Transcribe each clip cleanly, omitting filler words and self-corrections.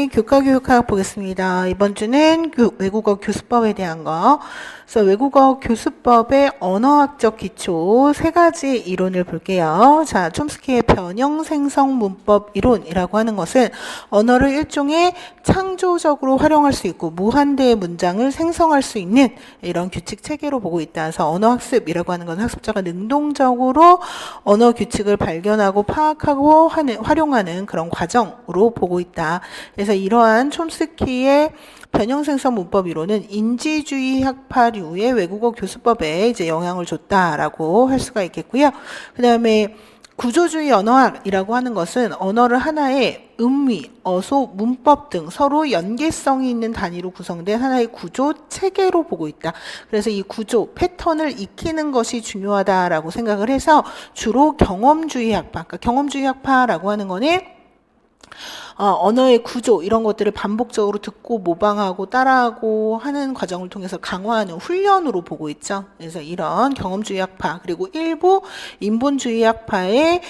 네, 교과교육학 보겠습니다. 이번 주는 외국어 교수법에 대한 거. 그래서 외국어 교수법의 언어학적 기초 세 가지 이론을 볼게요. 자, 촘스키의 변형 생성 문법 이론이라고 하는 것은 언어를 일종의 창조적으로 활용할 수 있고 무한대의 문장을 생성할 수 있는 이런 규칙 체계로 보고 있다. 그래서 언어학습이라고 하는 건 학습자가 능동적으로 언어 규칙을 발견하고 파악하고 활용하는 그런 과정으로 보고 있다. 그래서 이러한 촘스키의 변형생성 문법 이론은 인지주의 학파류의 외국어 교수법에 이제 영향을 줬다라고 할 수가 있겠고요. 그 다음에 구조주의 언어학이라고 하는 것은 언어를 하나의 음위, 어소, 문법 등 서로 연계성이 있는 단위로 구성된 하나의 구조 체계로 보고 있다. 그래서 이 구조, 패턴을 익히는 것이 중요하다라고 생각을 해서 주로 경험주의 학파, 그러니까 경험주의 학파라고 하는 거는 언어의 구조 이런 것들을 반복적으로 듣고 모방하고 따라하고 하는 과정을 통해서 강화하는 훈련으로 보고 있죠. 그래서 이런 경험주의 학파 그리고 일부 인본주의 학파의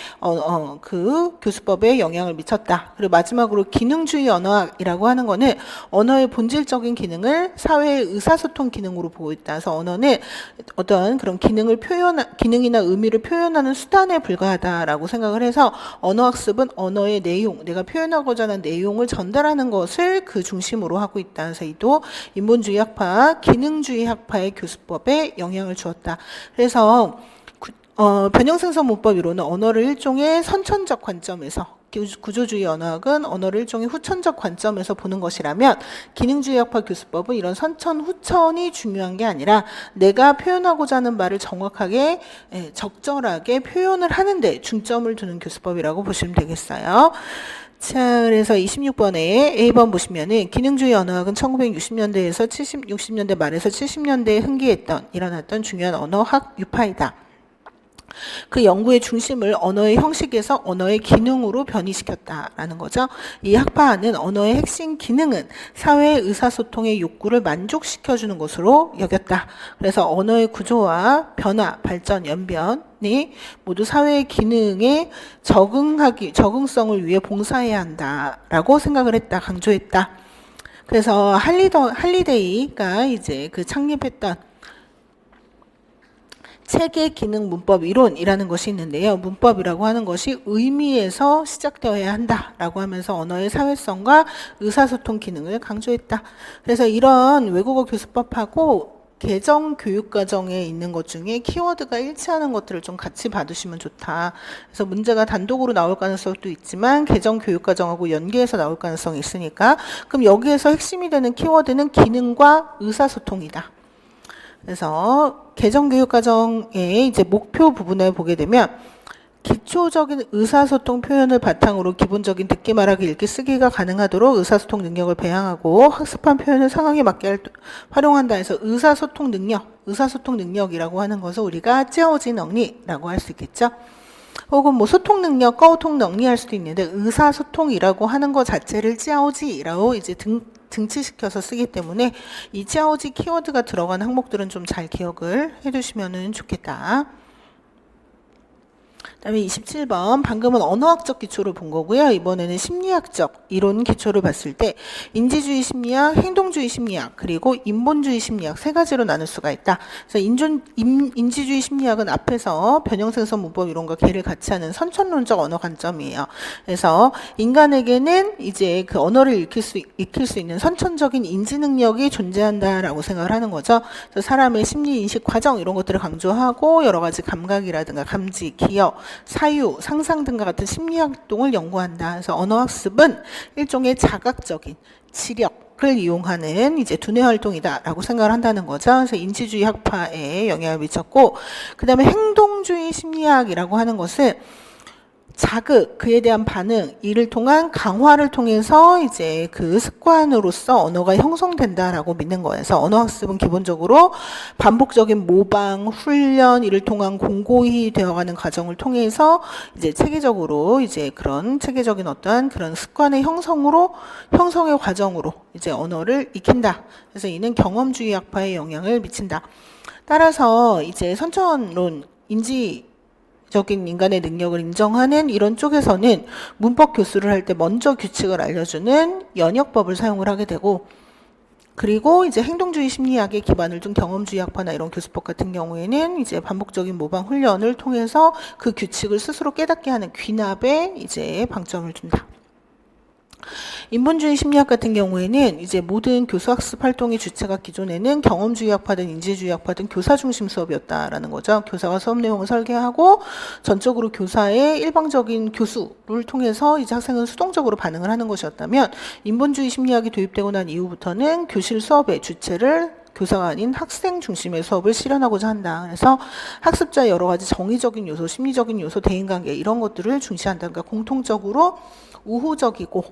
그 교수법에 영향을 미쳤다. 그리고 마지막으로 기능주의 언어학이라고 하는 거는 언어의 본질적인 기능을 사회의 의사소통 기능으로 보고 있다. 그래서 언어는 어떤 그런 기능이나 의미를 표현하는 수단에 불과하다라고 생각을 해서 언어학습은 언어의 내용, 내가 표현하고자 하는 내용을 전달하는 것을 그 중심으로 하고 있다. 그래서 이도 인본주의 학파, 기능주의 학파의 교수법에 영향을 주었다. 그래서 변형생성 문법 이론은 언어를 일종의 선천적 관점에서, 구조주의 언어학은 언어를 일종의 후천적 관점에서 보는 것이라면 기능주의 학파 교수법은 이런 선천, 후천이 중요한 게 아니라 내가 표현하고자 하는 말을 정확하게 적절하게 표현을 하는데 중점을 두는 교수법이라고 보시면 되겠어요. 자, 그래서 26번에 A번 보시면은 기능주의 언어학은 1960년대에서 60년대 말에서 70년대에 일어났던 중요한 언어학 유파이다. 그 연구의 중심을 언어의 형식에서 언어의 기능으로 변이시켰다라는 거죠. 이 학파는 언어의 핵심 기능은 사회의 의사소통의 욕구를 만족시켜주는 것으로 여겼다. 그래서 언어의 구조와 변화, 발전, 연변이 모두 사회의 기능에 적응성을 위해 봉사해야 한다라고 생각을 했다, 강조했다. 그래서 할리데이가 이제 그 창립했던 체계 기능 문법 이론이라는 것이 있는데요. 문법이라고 하는 것이 의미에서 시작되어야 한다라고 하면서 언어의 사회성과 의사소통 기능을 강조했다. 그래서 이런 외국어 교수법하고 개정 교육과정에 있는 것 중에 키워드가 일치하는 것들을 좀 같이 봐두시면 좋다. 그래서 문제가 단독으로 나올 가능성도 있지만 개정 교육과정하고 연계해서 나올 가능성이 있으니까 그럼 여기에서 핵심이 되는 키워드는 기능과 의사소통이다. 그래서 개정교육과정의 이제 목표 부분을 보게 되면 기초적인 의사소통 표현을 바탕으로 기본적인 듣기 말하기 읽기 쓰기가 가능하도록 의사소통 능력을 배양하고 학습한 표현을 상황에 맞게 활용한다 해서 의사소통 능력이라고 하는 것을 우리가 찌어오지 능리라고 할 수 있겠죠. 혹은 뭐 소통 능력, 꺼우통 능리 할 수도 있는데 의사소통이라고 하는 것 자체를 찌아오지라고 이제 등치시켜서 쓰기 때문에 이 찌아오지 키워드가 들어간 항목들은 좀 잘 기억을 해두시면 좋겠다. 그 다음에 27번 방금은 언어학적 기초를 본 거고요. 이번에는 심리학적 이론 기초를 봤을 때 인지주의 심리학, 행동주의 심리학 그리고 인본주의 심리학 세 가지로 나눌 수가 있다. 그래서 인지주의 심리학은 앞에서 변형생성 문법 이론과 개를 같이 하는 선천론적 언어 관점이에요. 그래서 인간에게는 이제 그 언어를 익힐 수 있는 선천적인 인지 능력이 존재한다라고 생각을 하는 거죠. 그래서 사람의 심리 인식 과정 이런 것들을 강조하고 여러 가지 감각이라든가 감지, 기억 사유, 상상 등과 같은 심리활동을 연구한다. 그래서 언어학습은 일종의 자각적인 지력을 이용하는 이제 두뇌 활동이다라고 생각을 한다는 거죠. 그래서 인지주의 학파에 영향을 미쳤고, 그 다음에 행동주의 심리학이라고 하는 것은 자극, 그에 대한 반응, 이를 통한 강화를 통해서 이제 그 습관으로서 언어가 형성된다라고 믿는 거예요. 그래서 언어학습은 기본적으로 반복적인 모방, 훈련, 이를 통한 공고히 되어가는 과정을 통해서 이제 체계적으로 이제 그런 체계적인 어떠한 그런 습관의 형성의 과정으로 이제 언어를 익힌다. 그래서 이는 경험주의 학파에 영향을 미친다. 따라서 이제 선천론, 적인 인간의 능력을 인정하는 이런 쪽에서는 문법 교수를 할 때 먼저 규칙을 알려주는 연역법을 사용을 하게 되고, 그리고 이제 행동주의 심리학에 기반을 둔 경험주의 학파나 이런 교수법 같은 경우에는 이제 반복적인 모방 훈련을 통해서 그 규칙을 스스로 깨닫게 하는 귀납에 이제 방점을 둔다. 인본주의 심리학 같은 경우에는 이제 모든 교수학습 활동의 주체가 기존에는 경험주의 학파든 인지주의 학파든 교사 중심 수업이었다라는 거죠. 교사가 수업 내용을 설계하고 전적으로 교사의 일방적인 교수를 통해서 이제 학생은 수동적으로 반응을 하는 것이었다면, 인본주의 심리학이 도입되고 난 이후부터는 교실 수업의 주체를 교사가 아닌 학생 중심의 수업을 실현하고자 한다. 그래서 학습자의 여러 가지 정의적인 요소, 심리적인 요소, 대인관계 이런 것들을 중시한다. 그러니까 공통적으로 우호적이고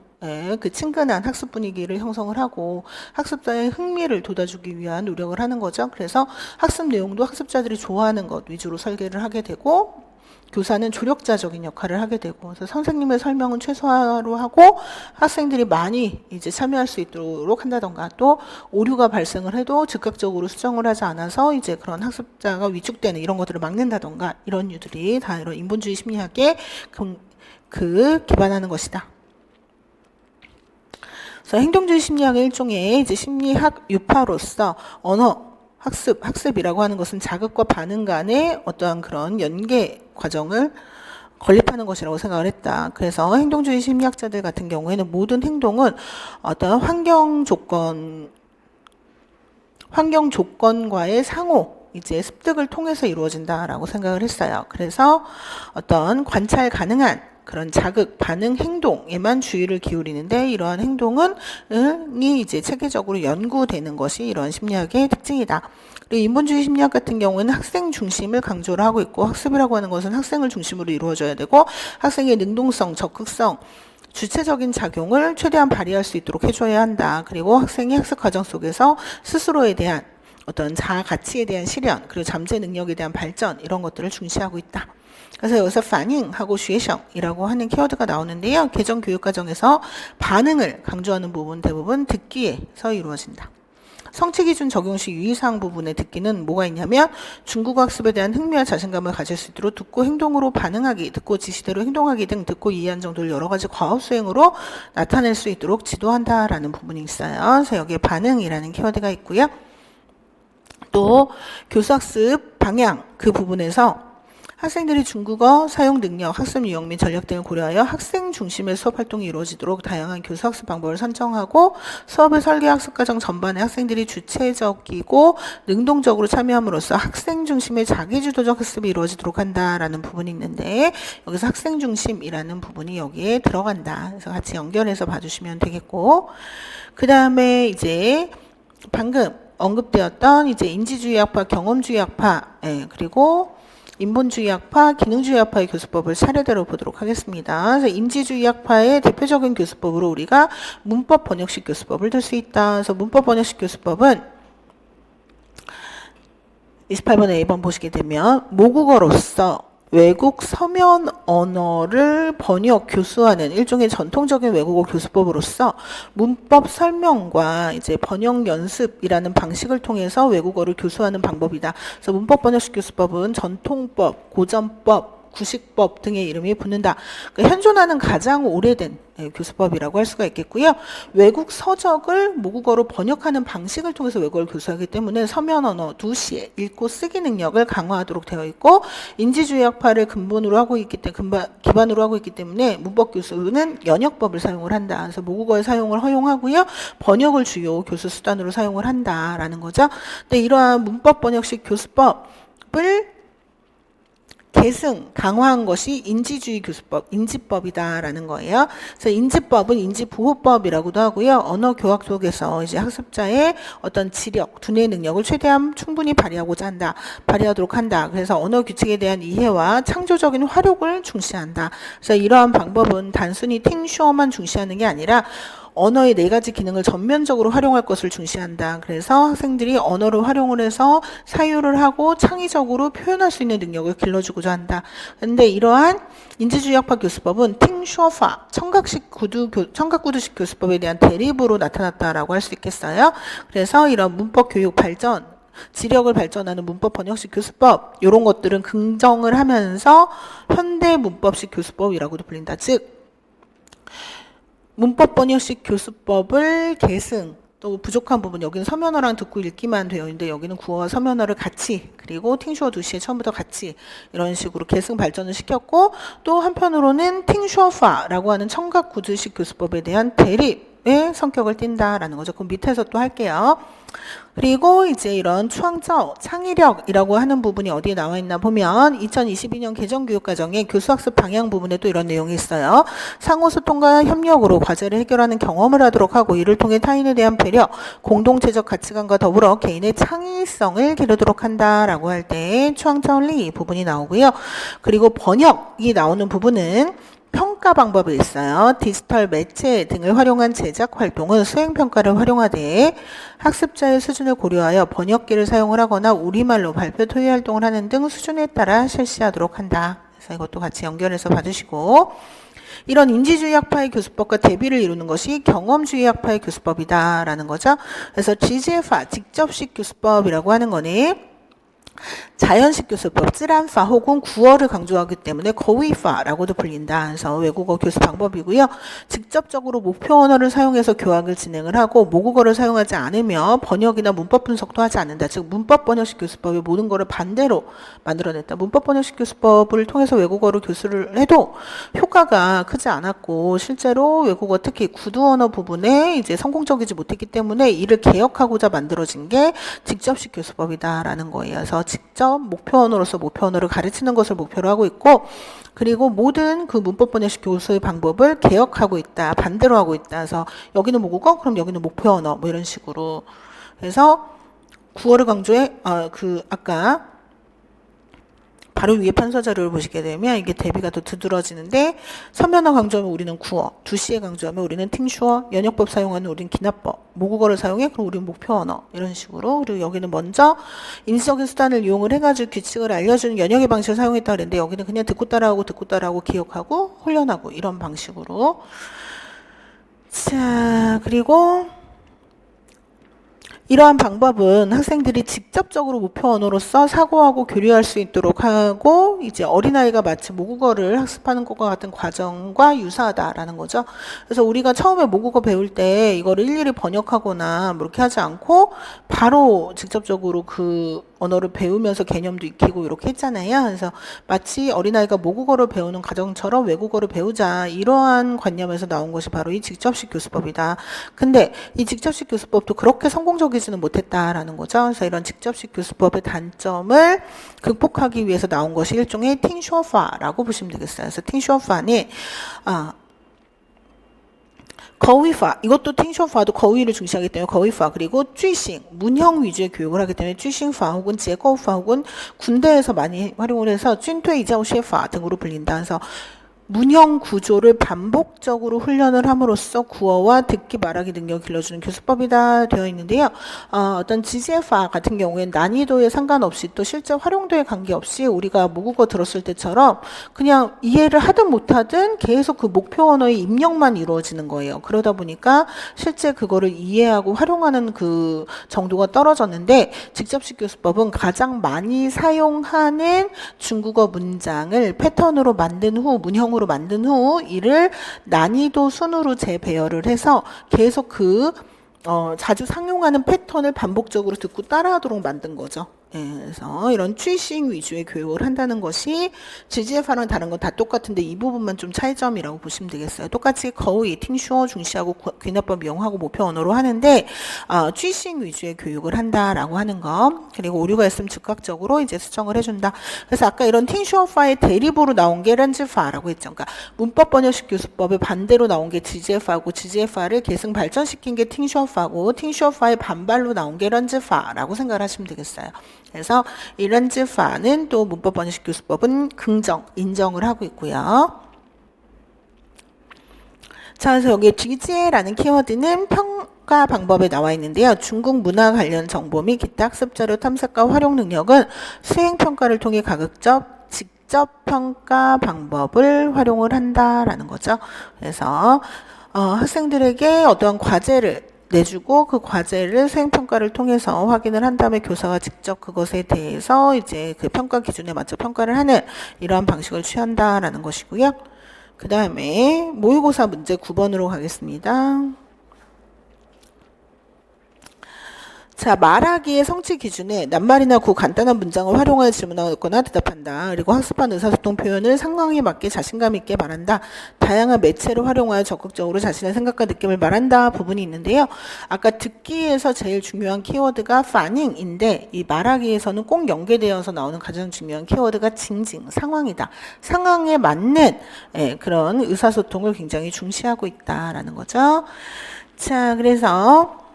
그 친근한 학습 분위기를 형성을 하고 학습자의 흥미를 돋아주기 위한 노력을 하는 거죠. 그래서 학습 내용도 학습자들이 좋아하는 것 위주로 설계를 하게 되고, 교사는 조력자적인 역할을 하게 되고, 그래서 선생님의 설명은 최소화로 하고 학생들이 많이 이제 참여할 수 있도록 한다던가, 또 오류가 발생을 해도 즉각적으로 수정을 하지 않아서 이제 그런 학습자가 위축되는 이런 것들을 막는다던가, 이런 이유들이 다 이런 인본주의 심리학에 기반하는 것이다. 그래서 행동주의 심리학의 일종의 이제 심리학 유파로서 언어 학습이라고 하는 것은 자극과 반응 간의 어떠한 그런 연계 과정을 건립하는 것이라고 생각을 했다. 그래서 행동주의 심리학자들 같은 경우에는 모든 행동은 어떤 환경 조건과의 상호 이제 습득을 통해서 이루어진다라고 생각을 했어요. 그래서 어떤 관찰 가능한 그런 자극, 반응, 행동에만 주의를 기울이는데, 이러한 행동은 이제 체계적으로 연구되는 것이 이러한 심리학의 특징이다. 그리고 인본주의 심리학 같은 경우에는 학생 중심을 강조를 하고 있고, 학습이라고 하는 것은 학생을 중심으로 이루어져야 되고, 학생의 능동성, 적극성, 주체적인 작용을 최대한 발휘할 수 있도록 해줘야 한다. 그리고 학생이 학습 과정 속에서 스스로에 대한 어떤 자아 가치에 대한 실현, 그리고 잠재 능력에 대한 발전, 이런 것들을 중시하고 있다. 그래서 여기서 반응하고 쉐성이라고 하는 키워드가 나오는데요. 개정 교육 과정에서 반응을 강조하는 부분 대부분 듣기에서 이루어진다. 성취기준 적용식 유의사항 부분의 듣기는 뭐가 있냐면, 중국어 학습에 대한 흥미와 자신감을 가질 수 있도록 듣고 행동으로 반응하기, 듣고 지시대로 행동하기 등 듣고 이해한 정도를 여러 가지 과업 수행으로 나타낼 수 있도록 지도한다라는 부분이 있어요. 그래서 여기에 반응이라는 키워드가 있고요. 또 교수학습 방향 그 부분에서 학생들이 중국어 사용 능력, 학습 유형 및 전략 등을 고려하여 학생 중심의 수업 활동이 이루어지도록 다양한 교수학습 방법을 선정하고, 수업의 설계 학습 과정 전반에 학생들이 주체적이고 능동적으로 참여함으로써 학생 중심의 자기주도적 학습이 이루어지도록 한다라는 부분이 있는데, 여기서 학생 중심이라는 부분이 여기에 들어간다. 그래서 같이 연결해서 봐주시면 되겠고, 그 다음에 이제 방금 언급되었던 이제 인지주의 학파, 경험주의 학파, 그리고 인본주의 학파, 기능주의 학파의 교수법을 차례대로 보도록 하겠습니다. 그래서 인지주의 학파의 대표적인 교수법으로 우리가 문법 번역식 교수법을 들 수 있다. 그래서 문법 번역식 교수법은 28번 A번 보시게 되면, 모국어로서 외국 서면 언어를 번역, 교수하는 일종의 전통적인 외국어 교수법으로서 문법 설명과 이제 번역 연습이라는 방식을 통해서 외국어를 교수하는 방법이다. 그래서 문법 번역식 교수법은 전통법, 고전법, 구식법 등의 이름이 붙는다. 그러니까 현존하는 가장 오래된 교수법이라고 할 수가 있겠고요. 외국 서적을 모국어로 번역하는 방식을 통해서 외국어를 교수하기 때문에 서면 언어, 두시, 읽고 쓰기 능력을 강화하도록 되어 있고, 인지주의 학파를 기반으로 하고 있기 때문에 문법 교수는 연역법을 사용을 한다. 그래서 모국어의 사용을 허용하고요. 번역을 주요 교수 수단으로 사용을 한다라는 거죠. 근데 이러한 문법 번역식 교수법을 계승, 강화한 것이 인지주의 교수법, 인지법이다라는 거예요. 그래서 인지법은 인지부호법이라고도 하고요. 언어 교학 속에서 이제 학습자의 어떤 지력, 두뇌 능력을 최대한 충분히 발휘하도록 한다. 그래서 언어 규칙에 대한 이해와 창조적인 활용을 중시한다. 그래서 이러한 방법은 단순히 팅슈어만 중시하는 게 아니라 언어의 4가지 기능을 전면적으로 활용할 것을 중시한다. 그래서 학생들이 언어를 활용을 해서 사유를 하고 창의적으로 표현할 수 있는 능력을 길러주고자 한다. 그런데 이러한 인지주의 학파 교수법은 팅슈어파, 청각구두식 교수법에 대한 대립으로 나타났다라고 할 수 있겠어요. 그래서 이런 문법 교육 발전, 지력을 발전하는 문법 번역식 교수법 이런 것들은 긍정을 하면서 현대 문법식 교수법이라고도 불린다. 즉 문법 번역식 교수법을 계승 또 부족한 부분 여기는 서면어랑 듣고 읽기만 되어 있는데 여기는 구어와 서면어를 같이 그리고 팅슈어 두시에 처음부터 같이 이런 식으로 계승 발전을 시켰고 또 한편으로는 팅슈어파라고 하는 청각 구두식 교수법에 대한 대립의 성격을 띈다라는 거죠. 그럼 밑에서 또 할게요. 그리고 이제 이런 추앙저, 창의력이라고 하는 부분이 어디에 나와 있나 보면 2022년 개정교육과정의 교수학습 방향 부분에 또 이런 내용이 있어요. 상호소통과 협력으로 과제를 해결하는 경험을 하도록 하고 이를 통해 타인에 대한 배려, 공동체적 가치관과 더불어 개인의 창의성을 기르도록 한다라고 할 때 추앙저리 부분이 나오고요. 그리고 번역이 나오는 부분은 평가 방법이 있어요. 디지털 매체 등을 활용한 제작 활동은 수행평가를 활용하되 학습자의 수준을 고려하여 번역기를 사용을 하거나 우리말로 발표 토의 활동을 하는 등 수준에 따라 실시하도록 한다. 그래서 이것도 같이 연결해서 봐주시고 이런 인지주의 학파의 교수법과 대비를 이루는 것이 경험주의 학파의 교수법이다라는 거죠. 그래서 GGFA, 직접식 교수법이라고 하는 거는 자연식 교수법, 찌란파 혹은 구어를 강조하기 때문에 거위파라고도 불린다. 그래서 외국어 교수 방법이고요. 직접적으로 목표 언어를 사용해서 교학을 진행을 하고 모국어를 사용하지 않으며 번역이나 문법 분석도 하지 않는다. 즉 문법 번역식 교수법의 모든 것을 반대로 만들어냈다. 문법 번역식 교수법을 통해서 외국어로 교수를 해도 효과가 크지 않았고 실제로 외국어 특히 구두 언어 부분에 이제 성공적이지 못했기 때문에 이를 개혁하고자 만들어진 게 직접식 교수법이다라는 거예요. 그래서 직접 목표 언어로서 목표 언어를 가르치는 것을 목표로 하고 있고 그리고 모든 그 문법 번역식 교수의 방법을 개혁하고 있다. 반대로 하고 있다. 그래서 여기는 모국어 그럼 여기는 목표 언어 뭐 이런 식으로 그래서 구어를 강조해 아까 바로 위에 판서 자료를 보시게 되면 이게 대비가 더 두드러지는데 서면어 강조하면 우리는 구어, 두시에 강조하면 우리는 팅슈어, 연역법 사용하는 우리는 기납법, 모국어를 사용해 그럼 우리는 목표 언어 이런 식으로 그리고 여기는 먼저 인지적인 수단을 이용을 해가지고 규칙을 알려주는 연역의 방식을 사용했다 그랬는데 여기는 그냥 듣고 따라하고 기억하고 훈련하고 이런 방식으로 자 그리고 이러한 방법은 학생들이 직접적으로 목표 언어로서 사고하고 교류할 수 있도록 하고 이제 어린아이가 마치 모국어를 학습하는 것과 같은 과정과 유사하다라는 거죠. 그래서 우리가 처음에 모국어 배울 때 이거를 일일이 번역하거나 뭐 이렇게 하지 않고 바로 직접적으로 그 언어를 배우면서 개념도 익히고 이렇게 했잖아요. 그래서 마치 어린아이가 모국어를 배우는 과정처럼 외국어를 배우자 이러한 관념에서 나온 것이 바로 이 직접식 교수법이다. 근데 이 직접식 교수법도 그렇게 성공적이지는 못했다라는 거죠. 그래서 이런 직접식 교수법의 단점을 극복하기 위해서 나온 것이 일종의 팅슈어파라고 보시면 되겠어요. 그래서 팅슈어파는 거위파 이것도 팅쇼파도 거위를 중시하기 때문에 거위파 그리고 쥐싱 문형 위주의 교육을 하기 때문에 쥐싱파 혹은 제거파 혹은 군대에서 많이 활용을 해서 찐퇴이자오셰파 등으로 불린다. 그래서 문형 구조를 반복적으로 훈련을 함으로써 구어와 듣기 말하기 능력을 길러주는 교수법이다 되어 있는데요. 어떤 GGFA 같은 경우에는 난이도에 상관없이 또 실제 활용도에 관계없이 우리가 모국어 들었을 때처럼 그냥 이해를 하든 못하든 계속 그 목표 언어의 입력만 이루어지는 거예요. 그러다 보니까 실제 그거를 이해하고 활용하는 그 정도가 떨어졌는데 직접식 교수법은 가장 많이 사용하는 중국어 문장을 패턴으로 만든 후 문형으로 만든 후 이를 난이도 순으로 재배열을 해서 계속 자주 상용하는 패턴을 반복적으로 듣고 따라하도록 만든 거죠. 예, 그래서 이런 취싱 위주의 교육을 한다는 것이 GGFA랑 다른 건 다 똑같은데 이 부분만 좀 차이점이라고 보시면 되겠어요. 똑같이 거의 팅슈어 중시하고 귀납법 이용하고 목표 언어로 하는데 취싱 위주의 교육을 한다라고 하는 거 그리고 오류가 있으면 즉각적으로 이제 수정을 해준다. 그래서 아까 이런 팅슈어파의 대립으로 나온 게 렌즈파라고 했죠. 그러니까 문법 번역식 교수법의 반대로 나온 게 GGFA고 GGFA를 계승 발전시킨 게 팅슈어파고 팅슈어파의 반발로 나온 게 렌즈파라고 생각을 하시면 되겠어요. 그래서 이 렌즈파는 또 문법 번역식 교수법은 인정을 하고 있고요. 자, 그래서 여기 GG라는 키워드는 평가 방법에 나와 있는데요. 중국 문화 관련 정보 및 기타 학습 자료 탐색과 활용 능력은 수행 평가를 통해 가급적 직접 평가 방법을 활용을 한다라는 거죠. 그래서 학생들에게 어떠한 과제를 내주고 그 과제를 수행평가를 통해서 확인을 한 다음에 교사가 직접 그것에 대해서 이제 그 평가 기준에 맞춰 평가를 하는 이러한 방식을 취한다라는 것이고요. 그 다음에 모의고사 문제 9번으로 가겠습니다. 자, 말하기의 성취 기준에 낱말이나 구 간단한 문장을 활용하여 질문하거나 대답한다. 그리고 학습한 의사소통 표현을 상황에 맞게 자신감 있게 말한다. 다양한 매체를 활용하여 적극적으로 자신의 생각과 느낌을 말한다 부분이 있는데요. 아까 듣기에서 제일 중요한 키워드가 반응인데 이 말하기에서는 꼭 연계되어서 나오는 가장 중요한 키워드가 징징, 상황이다. 상황에 맞는 그런 의사소통을 굉장히 중시하고 있다라는 거죠. 자, 그래서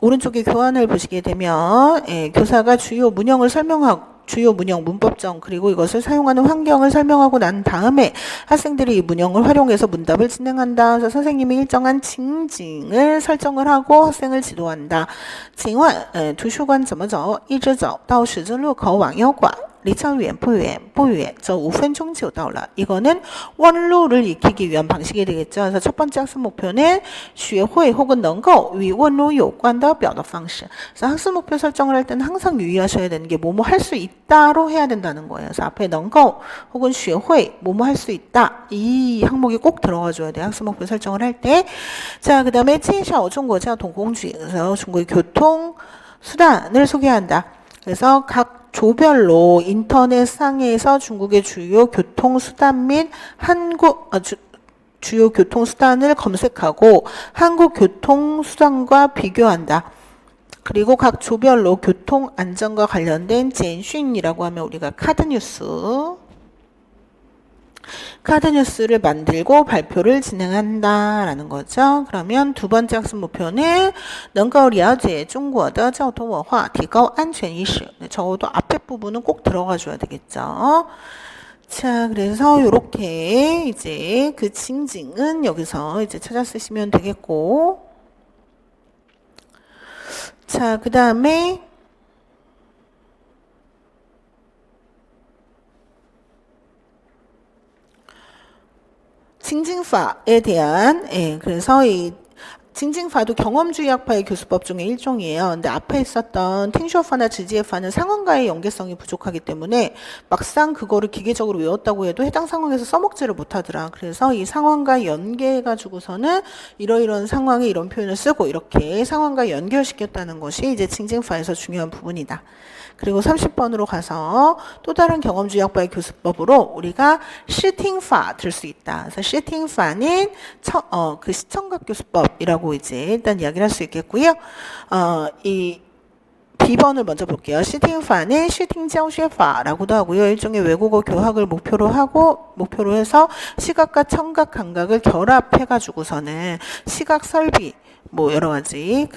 오른쪽에 교환을 보시게 되면 교사가 주요 문형을 설명하고 주요 문형 문법정 그리고 이것을 사용하는 환경을 설명하고 난 다음에 학생들이 이 문형을 활용해서 문답을 진행한다. 그래서 선생님이 일정한 징징을 설정을 하고 학생을 지도한다. 请问图书馆怎么走一直走到十字路口往右拐离教远不远不远走5分钟就到了 이거는 원로를 익히기 위한 방식이 되겠죠. 그래서 첫 번째 학습 목표는 学会 혹은 能够与원로有关的表达方式 그래서 학습 목표 설정을 할 때는 항상 유의하셔야 되는 게 뭐뭐 할 수 있다로 해야 된다는 거예요. 그래서 앞에 能够 혹은 学会 뭐뭐 할 수 있다 이 항목이 꼭 들어가 줘야 돼요. 학습 목표 설정을 할 때. 자, 그 다음에 介绍 中国交通工具 그래서 중국의 교통 수단을 소개한다. 그래서 각 조별로 인터넷상에서 중국의 주요 교통수단 및 주요 교통수단을 검색하고 한국 교통수단과 비교한다. 그리고 각 조별로 교통안전과 관련된 젠슌이라고 하면 우리가 카드뉴스를 만들고 발표를 진행한다라는 거죠. 그러면 두 번째 학습 목표는 能够了解中国的交通文化提高安全意识 적어도 앞에 부분은 꼭 들어가 줘야 되겠죠. 자, 그래서 요렇게 이제 그 징징은 여기서 이제 찾아 쓰시면 되겠고. 자, 그 다음에 징징파에 대한 그래서 이 징징파도 경험주의 학파의 교수법 중에 일종이에요. 근데 앞에 있었던 팅쇼파나 지지에파는 상황과의 연계성이 부족하기 때문에 막상 그거를 기계적으로 외웠다고 해도 해당 상황에서 써먹지를 못하더라. 그래서 이 상황과 연계해가지고서는 이러이러한 상황에 이런 표현을 쓰고 이렇게 상황과 연결시켰다는 것이 이제 징징파에서 중요한 부분이다. 그리고 30번으로 가서 또 다른 경험주의 학파의 교수법으로 우리가 시팅파 들 수 있다. 그래서 시팅파는 그 시청각 교수법이라고 이제 일단 이야기를 할 수 있겠고요. 이 B번을 먼저 볼게요. 시팅파는 시팅教学法라고도 하고요. 일종의 외국어 교학을 목표로 해서 시각과 청각 감각을 결합해가지고서는 시각 설비 뭐 여러 가지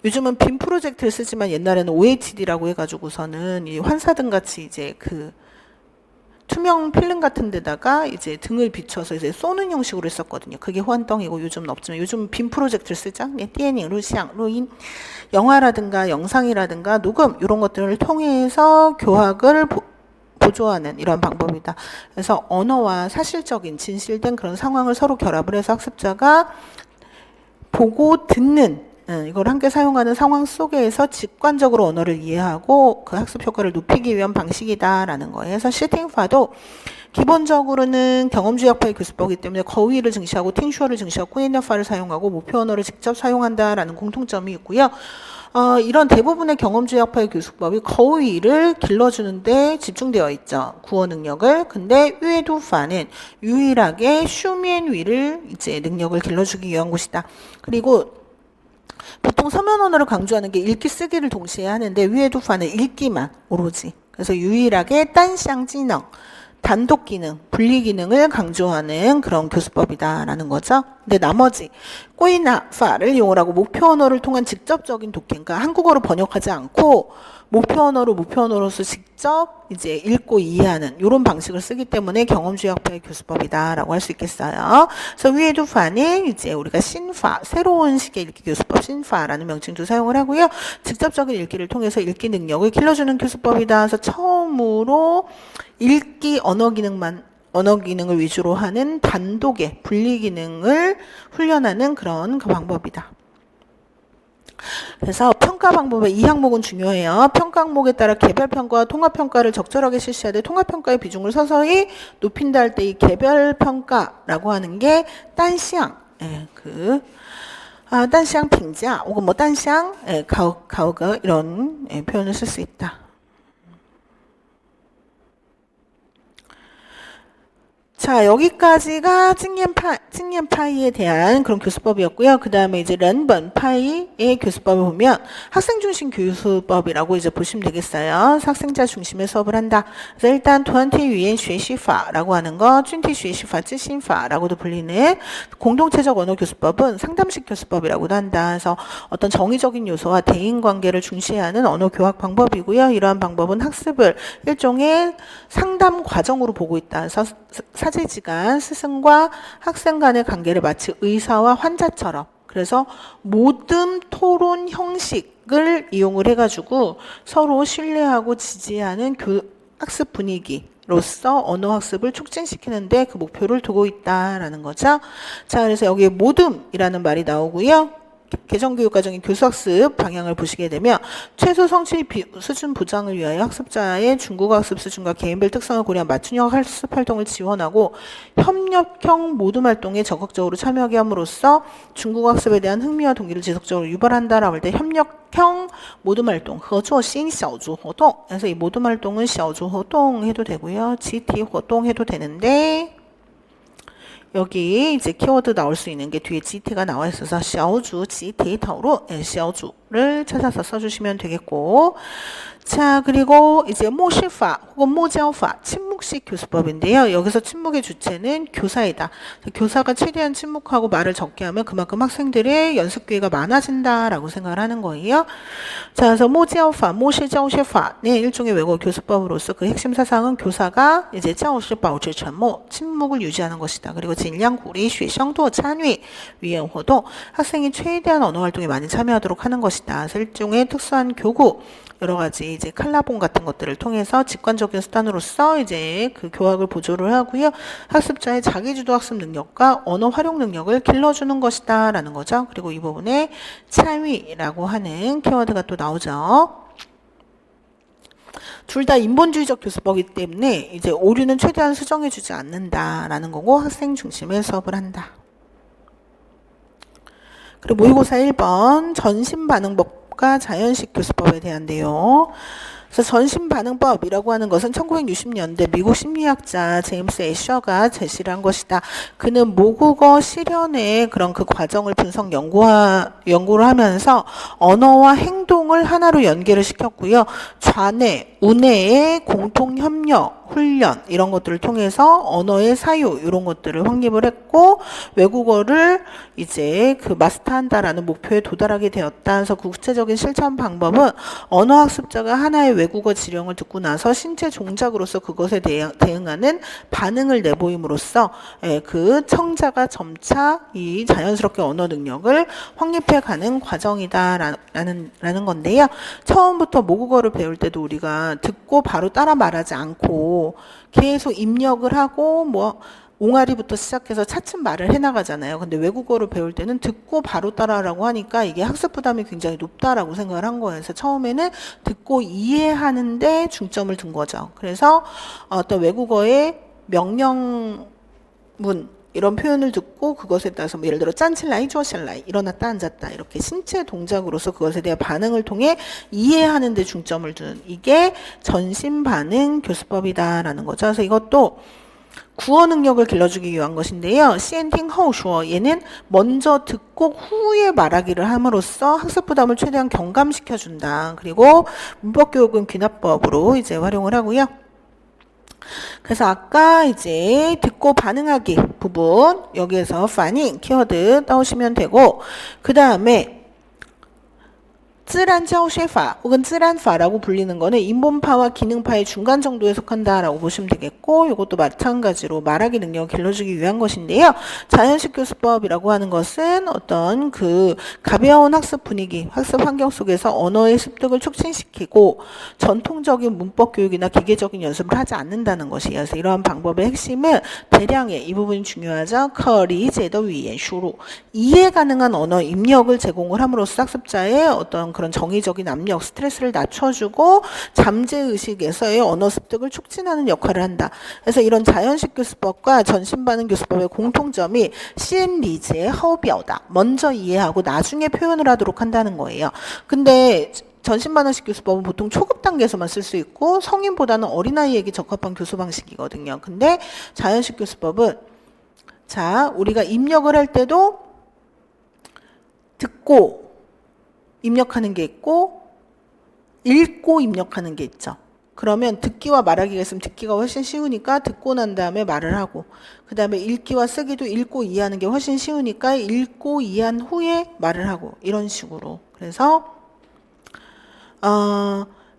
요즘은 빔 프로젝트를 쓰지만 옛날에는 OHD라고 해가지고서는 이 환사등 같이 이제 그 투명 필름 같은 데다가 이제 등을 비춰서 이제 쏘는 형식으로 했었거든요. 그게 호환덩이고 요즘은 없지만 요즘 빔 프로젝트를 쓰죠. 띠에닝, 루시앙, 루인, 영화라든가 영상이라든가 녹음 이런 것들을 통해서 교학을 보조하는 이런 방법이다. 그래서 언어와 사실적인 진실된 그런 상황을 서로 결합을 해서 학습자가 보고 듣는 이걸 함께 사용하는 상황 속에서 직관적으로 언어를 이해하고 그 학습 효과를 높이기 위한 방식이다라는 거예요. 그래서 시팅파도 기본적으로는 경험주의 학파의 교수법이기 때문에 거위를 증시하고 팅슈어를 증시하고 꾸엔너파를 사용하고 목표 언어를 직접 사용한다라는 공통점이 있고요. 이런 대부분의 경험주의 학파의 교수법이 거위를 길러주는데 집중되어 있죠. 구어 능력을. 근데 유에두파는 유일하게 슈미엔 위를 이제 능력을 길러주기 위한 곳이다. 그리고 보통 서면 언어를 강조하는 게 읽기 쓰기를 동시에 하는데 위에두파는 읽기만 오로지. 그래서 유일하게 딴샹지능 단독 기능, 분리 기능을 강조하는 그런 교수법이다라는 거죠. 근데 나머지 꼬이나파를 이용하고 목표 언어를 통한 직접적인 독해, 그러니까 한국어로 번역하지 않고 목표 언어로서 직접 이제 읽고 이해하는 이런 방식을 쓰기 때문에 경험주의 학파의 교수법이다라고 할 수 있겠어요. 그래서 위에도 파는 이제 우리가 신파, 새로운 식의 읽기 교수법 신파라는 명칭도 사용을 하고요. 직접적인 읽기를 통해서 읽기 능력을 길러주는 교수법이다. 그래서 처음으로 읽기 언어 기능을 위주로 하는 단독의 분리 기능을 훈련하는 그런 그 방법이다. 그래서 평가 방법의 이 항목은 중요해요. 평가 항목에 따라 개별평가와 통합평가를 적절하게 실시하되 통합평가의 비중을 서서히 높인다 할 때 이 개별평가라고 하는 게 딴시앙, 예, 딴시앙 빙자 혹은 뭐 딴시앙 가오거 이런 표현을 쓸 수 있다. 자, 여기까지가 찡옌파이에 대한 그런 교수법이었고요. 그 다음에 이제 런번파이의 교수법을 보면 학생 중심 교수법이라고 이제 보시면 되겠어요. 학생자 중심의 수업을 한다. 그래서 일단团体语言学习法라고 하는 거, 群体学习法, 知心法라고도 불리는 공동체적 언어 교수법은 상담식 교수법이라고도 한다. 그래서 어떤 정의적인 요소와 대인 관계를 중시하는 언어 교학 방법이고요. 이러한 방법은 학습을 일종의 상담 과정으로 보고 있다. 그래서 사제지간 스승과 학생 간의 관계를 마치 의사와 환자처럼, 그래서 모든 토론 형식을 이용을 해가지고 서로 신뢰하고 지지하는 학습 분위기로서 언어 학습을 촉진시키는데 그 목표를 두고 있다라는 거죠. 자, 그래서 여기에 모듬이라는 말이 나오고요. 개정교육과정의 교수학습 방향을 보시게 되면 최소 성취 수준 보장을 위하여 학습자의 중국어 학습 수준과 개인별 특성을 고려한 맞춤형 학습 활동을 지원하고 협력형 모둠 활동에 적극적으로 참여하게 함으로써 중국어 학습에 대한 흥미와 동기를 지속적으로 유발한다라고 할 때 협력형 모둠 활동, 合作新小组活动. 그래서 이 모둠 활동은 小组活动 해도 되고요.集体活动 해도 되는데 여기 이제 키워드 나올 수 있는 게 뒤에 GT가 나와 있어서 小组集体讨论, 小组를 찾아서 써주시면 되겠고, 자, 그리고 이제 모시파 혹은 모教法, 침묵식 교수법인데요. 여기서 침묵의 주체는 교사이다. 교사가 최대한 침묵하고 말을 적게 하면 그만큼 학생들의 연습 기회가 많아진다라고 생각을 하는 거예요. 자, 그래서 모教法, 모시教学法, 네, 일종의 외국어 교수법으로서 그 핵심 사상은 교사가 이제 教师保持沉默, 침묵을 유지하는 것이다. 그리고 尽量鼓励学生多参与语言活动, 학생이 최대한 언어 활동에 많이 참여하도록 하는 것이다. 그래서 일종의 특수한 교구, 여러 가지 이제 칼라본 같은 것들을 통해서 직관적인 수단으로서 이제 그 교학을 보조를 하고요. 학습자의 자기주도 학습 능력과 언어 활용 능력을 길러주는 것이다 라는 거죠. 그리고 이 부분에 참위라고 하는 키워드가 또 나오죠. 둘 다 인본주의적 교수법이기 때문에 이제 오류는 최대한 수정해주지 않는다라는 거고 학생 중심의 수업을 한다. 그리고 모의고사 1번 전신반응법과 자연식 교수법에 대한데요. 그래서 전신반응법이라고 하는 것은 1960년대 미국 심리학자 제임스 애셔가 제시를 한 것이다. 그는 모국어 실현의 그런 그 과정을 분석 연구를 하면서 언어와 행동을 하나로 연계를 시켰고요. 좌뇌, 우뇌의 공통 협력, 훈련 이런 것들을 통해서 언어의 사유 이런 것들을 확립을 했고 외국어를 이제 그 마스터한다라는 목표에 도달하게 되었다. 그래서 구체적인 실천 방법은 언어학습자가 하나의 외국어 지령을 듣고 나서 신체 종작으로서 그것에 대응하는 반응을 내보임으로써 그 청자가 점차 이 자연스럽게 언어 능력을 확립해가는 과정이다라는 건데요. 처음부터 모국어를 배울 때도 우리가 듣고 바로 따라 말하지 않고 계속 입력을 하고 뭐 옹알이부터 시작해서 차츰 말을 해나가잖아요. 근데 외국어를 배울 때는 듣고 바로 따라라고 하니까 이게 학습 부담이 굉장히 높다라고 생각을 한 거예요. 그래서 처음에는 듣고 이해하는데 중점을 둔 거죠. 그래서 어떤 외국어의 명령문 이런 표현을 듣고 그것에 따라서 뭐 예를 들어 짠칠라이, 주어실라이, 일어났다, 앉았다 이렇게 신체 동작으로서 그것에 대한 반응을 통해 이해하는 데 중점을 두는 이게 전신반응 교수법이다라는 거죠. 그래서 이것도 구어 능력을 길러주기 위한 것인데요. 시엔팅 허우슈어 얘는 먼저 듣고 후에 말하기를 함으로써 학습 부담을 최대한 경감시켜준다. 그리고 문법교육은 귀납법으로 이제 활용을 하고요. 그래서 아까 이제 듣고 반응하기 부분 여기에서 반응 키워드 떠오시면 되고 그 다음에 自然教学法 혹은 自然法라고 불리는 거는 인본파와 기능파의 중간 정도에 속한다라고 보시면 되겠고 이것도 마찬가지로 말하기 능력을 길러주기 위한 것인데요. 자연식 교수법이라고 하는 것은 어떤 그 가벼운 학습 분위기, 학습 환경 속에서 언어의 습득을 촉진시키고 전통적인 문법 교육이나 기계적인 연습을 하지 않는다는 것이에요. 그래서 이러한 방법의 핵심은 대량의 이 부분이 중요하죠. 可理解的语言输入 이해 가능한 언어 입력을 제공을 함으로써 학습자의 어떤 그런 정의적인 압력, 스트레스를 낮춰주고 잠재의식에서의 언어 습득을 촉진하는 역할을 한다. 그래서 이런 자연식 교수법과 전신반응 교수법의 공통점이 先理解后表达 먼저 이해하고 나중에 표현을 하도록 한다는 거예요. 근데 전신반응식 교수법은 보통 초급 단계에서만 쓸 수 있고 성인보다는 어린아이에게 적합한 교수 방식이거든요. 근데 자연식 교수법은 자, 우리가 입력을 할 때도 듣고 입력하는 게 있고 읽고 입력하는 게 있죠. 그러면 듣기와 말하기가 있으면 듣기가 훨씬 쉬우니까 듣고 난 다음에 말을 하고 그 다음에 읽기와 쓰기도 읽고 이해하는 게 훨씬 쉬우니까 읽고 이해한 후에 말을 하고 이런 식으로 그래서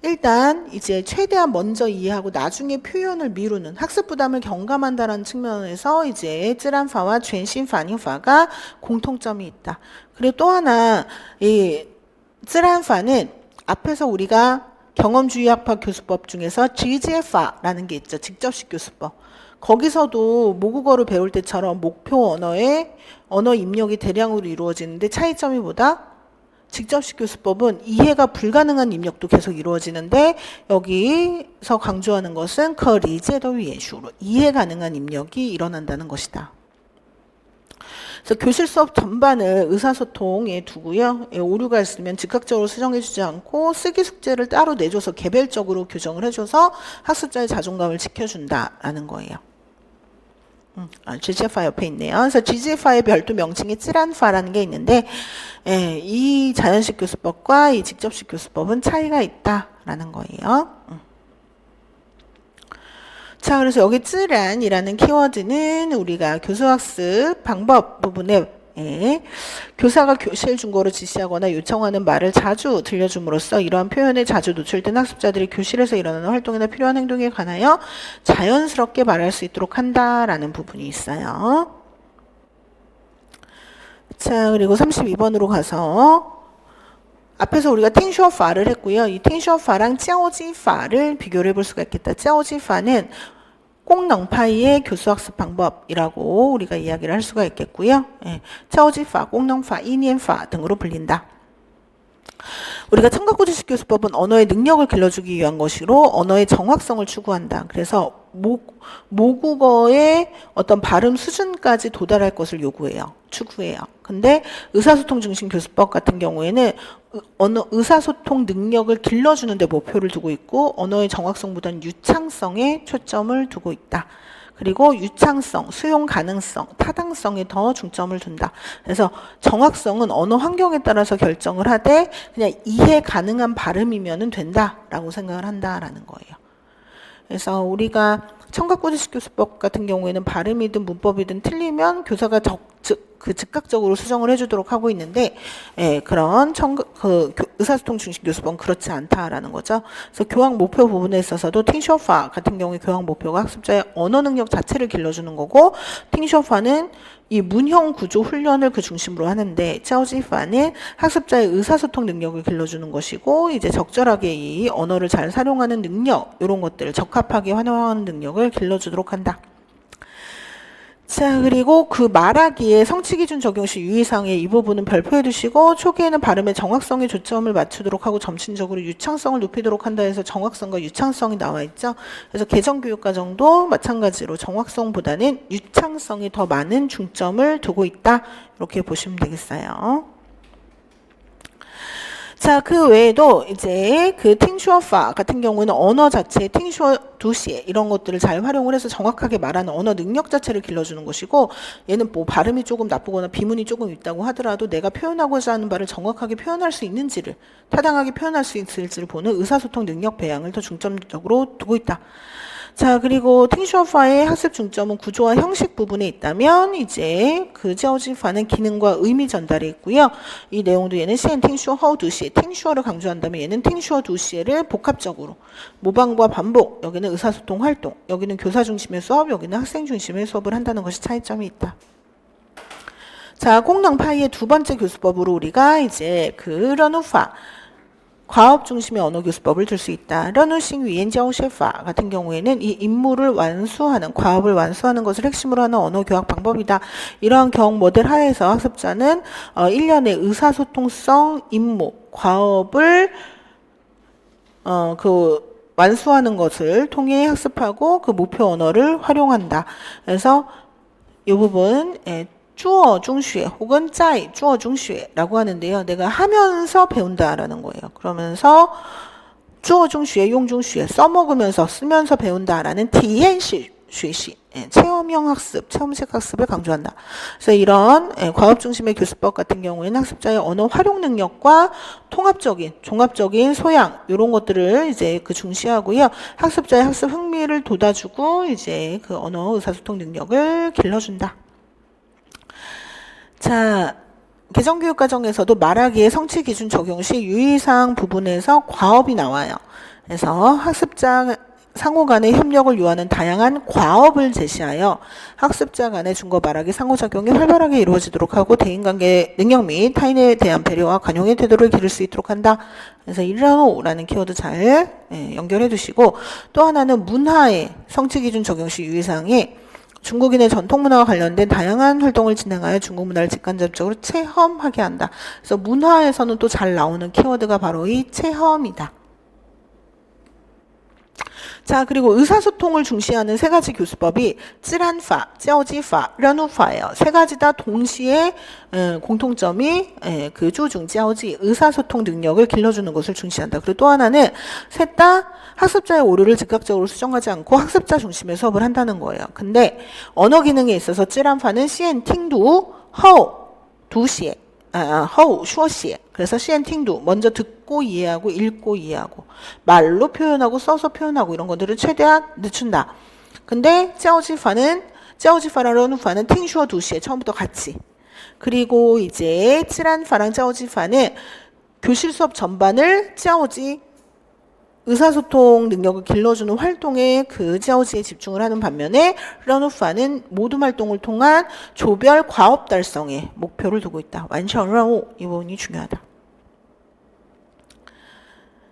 일단 이제 최대한 먼저 이해하고 나중에 표현을 미루는 학습 부담을 경감한다는 측면에서 이제 自然法와 全新反应法가 공통점이 있다. 그리고 또 하나 이 自然法는 앞에서 우리가 경험주의학파 교수법 중에서 지제파라는 게 있죠. 직접식 교수법. 거기서도 모국어를 배울 때처럼 목표 언어의 언어 입력이 대량으로 이루어지는데 차이점이 뭐다? 직접식 교수법은 이해가 불가능한 입력도 계속 이루어지는데 여기서 강조하는 것은 可理解的语言输入 이해 가능한 입력이 일어난다는 것이다. 그래서 교실 수업 전반을 의사소통에 두고요. 오류가 있으면 즉각적으로 수정해주지 않고 쓰기 숙제를 따로 내줘서 개별적으로 교정을 해줘서 학습자의 자존감을 지켜준다라는 거예요. GGFA 옆에 있네요. 그래서 GGFA의 별도 명칭이 自然法라는 게 있는데 이 자연식 교수법과 이 직접식 교수법은 차이가 있다라는 거예요. 자, 그래서 여기 自然이라는 키워드는 우리가 교수학습 방법 부분에 교사가 교실 중고로 지시하거나 요청하는 말을 자주 들려줌으로써 이러한 표현에 자주 노출된 학습자들이 교실에서 일어나는 활동이나 필요한 행동에 관하여 자연스럽게 말할 수 있도록 한다라는 부분이 있어요. 자, 그리고 32번으로 가서 앞에서 우리가 팅쇼파를 했고요. 이 팅쇼파랑 짜오지파를 비교를 해볼 수가 있겠다. 짜오지파는 꽁능파이의 교수학습 방법이라고 우리가 이야기를 할 수가 있겠고요. 짜오지파, 꽁능파, 이니엔파 등으로 불린다. 우리가 청각고지식 교수법은 언어의 능력을 길러주기 위한 것이로 언어의 정확성을 추구한다. 그래서 모국어의 어떤 발음 수준까지 도달할 것을 요구해요. 추구해요. 근데 의사소통 중심 교수법 같은 경우에는 의사소통 능력을 길러주는 데 목표를 두고 있고 언어의 정확성보다는 유창성에 초점을 두고 있다. 그리고 유창성, 수용 가능성, 타당성에 더 중점을 둔다. 그래서 정확성은 언어 환경에 따라서 결정을 하되 그냥 이해 가능한 발음이면 된다라고 생각을 한다라는 거예요. 그래서 우리가 청각고지식 교수법 같은 경우에는 발음이든 문법이든 틀리면 교사가 즉각적으로 수정을 해주도록 하고 있는데 그런 의사소통 중심 교수법은 그렇지 않다라는 거죠. 그래서 교학 목표 부분에 있어서도 팅쇼파 같은 경우에 교학 목표가 학습자의 언어 능력 자체를 길러주는 거고 팅쇼파는 이 문형 구조 훈련을 그 중심으로 하는데 짜오지파는 학습자의 의사소통 능력을 길러주는 것이고 이제 적절하게 이 언어를 잘 사용하는 능력 이런 것들을 적합하게 활용하는 능력을 길러주도록 한다. 자, 그리고 그 말하기에 성취기준 적용 시 유의사항의 이 부분은 별표해 두시고 초기에는 발음의 정확성에 초점을 맞추도록 하고 점진적으로 유창성을 높이도록 한다 해서 정확성과 유창성이 나와 있죠. 그래서 개정교육과정도 마찬가지로 정확성보다는 유창성이 더 많은 중점을 두고 있다. 이렇게 보시면 되겠어요. 자, 그 외에도 이제 그 팅슈어파 같은 경우는 언어 자체, 팅슈어 두시 이런 것들을 잘 활용을 해서 정확하게 말하는 언어 능력 자체를 길러주는 것이고 얘는 뭐 발음이 조금 나쁘거나 비문이 조금 있다고 하더라도 내가 표현하고자 하는 바를 정확하게 표현할 수 있는지를 타당하게 표현할 수 있을지를 보는 의사소통 능력 배양을 더 중점적으로 두고 있다. 자, 그리고 팅슈어파의 학습 중점은 구조와 형식 부분에 있다면 이제 그 지어지파는 기능과 의미 전달에 있고요. 이 내용도 얘는 시엔 팅슈어 허우 두시, 팅슈어를 강조한다면 얘는 팅슈어 두시를 복합적으로 모방과 반복, 여기는 의사소통 활동, 여기는 교사 중심의 수업, 여기는 학생 중심의 수업을 한다는 것이 차이점이 있다. 자, 콩낭파이의 두 번째 교수법으로 우리가 이제 그 런우파 과업 중심의 언어 교수법을 들 수 있다. 런우싱 위엔자오셰파 같은 경우에는 이 임무를 완수하는, 과업을 완수하는 것을 핵심으로 하는 언어 교학 방법이다. 이러한 교육 모델 하에서 학습자는 1년의 의사소통성 임무, 과업을 완수하는 것을 통해 학습하고 그 목표 언어를 활용한다. 그래서 이 부분 주어 중슈 혹은 짜이 주어 중슈라고 하는데요. 내가 하면서 배운다라는 거예요. 그러면서 주어 중슈 용 중슈 써먹으면서 쓰면서 배운다라는 티엔시 슈시 체험형 학습, 체험식 학습을 강조한다. 그래서 이런 과업 중심의 교수법 같은 경우에는 학습자의 언어 활용 능력과 통합적인, 종합적인 소양 이런 것들을 이제 그 중시하고요. 학습자의 학습 흥미를 돋아주고 이제 그 언어 의사소통 능력을 길러준다. 자, 개정교육 과정에서도 말하기의 성취 기준 적용 시 유의사항 부분에서 과업이 나와요. 그래서 학습자 상호 간의 협력을 요하는 다양한 과업을 제시하여 학습자 간의 중거 말하기 상호작용이 활발하게 이루어지도록 하고 대인관계 능력 및 타인에 대한 배려와 관용의 태도를 기를 수 있도록 한다. 그래서 일라노라는 키워드 잘 연결해 두시고, 또 하나는 문화의 성취 기준 적용 시 유의사항이 중국인의 전통 문화와 관련된 다양한 활동을 진행하여 중국 문화를 직간접적으로 체험하게 한다. 그래서 문화에서는 또 잘 나오는 키워드가 바로 이 체험이다. 자, 그리고 의사소통을 중시하는 세 가지 교수법이 찌란파, 쩌지파, 련우파예요. 세 가지 다 동시에 공통점이 그 조중, 쩌지, 의사소통 능력을 길러주는 것을 중시한다. 그리고 또 하나는 셋 다 학습자의 오류를 즉각적으로 수정하지 않고 학습자 중심의 수업을 한다는 거예요. 근데 언어 기능에 있어서 찌란파는 시엔 팅두, 허우, 두시에 허우, 슈어시에. 그래서 시엔팅도 먼저 듣고 이해하고 읽고 이해하고 말로 표현하고 써서 표현하고 이런 것들을 최대한 늦춘다. 근데 짜오지파랑 런우파는 팅슈어 두시에 처음부터 같이. 그리고 이제 찌란파랑 짜오지파는 교실 수업 전반을 짜오지 의사소통 능력을 길러주는 활동에 그 짜오지에 집중을 하는 반면에 런우파는 모든 활동을 통한 조별 과업 달성에 목표를 두고 있다. 완성任务이 부분이 중요하다.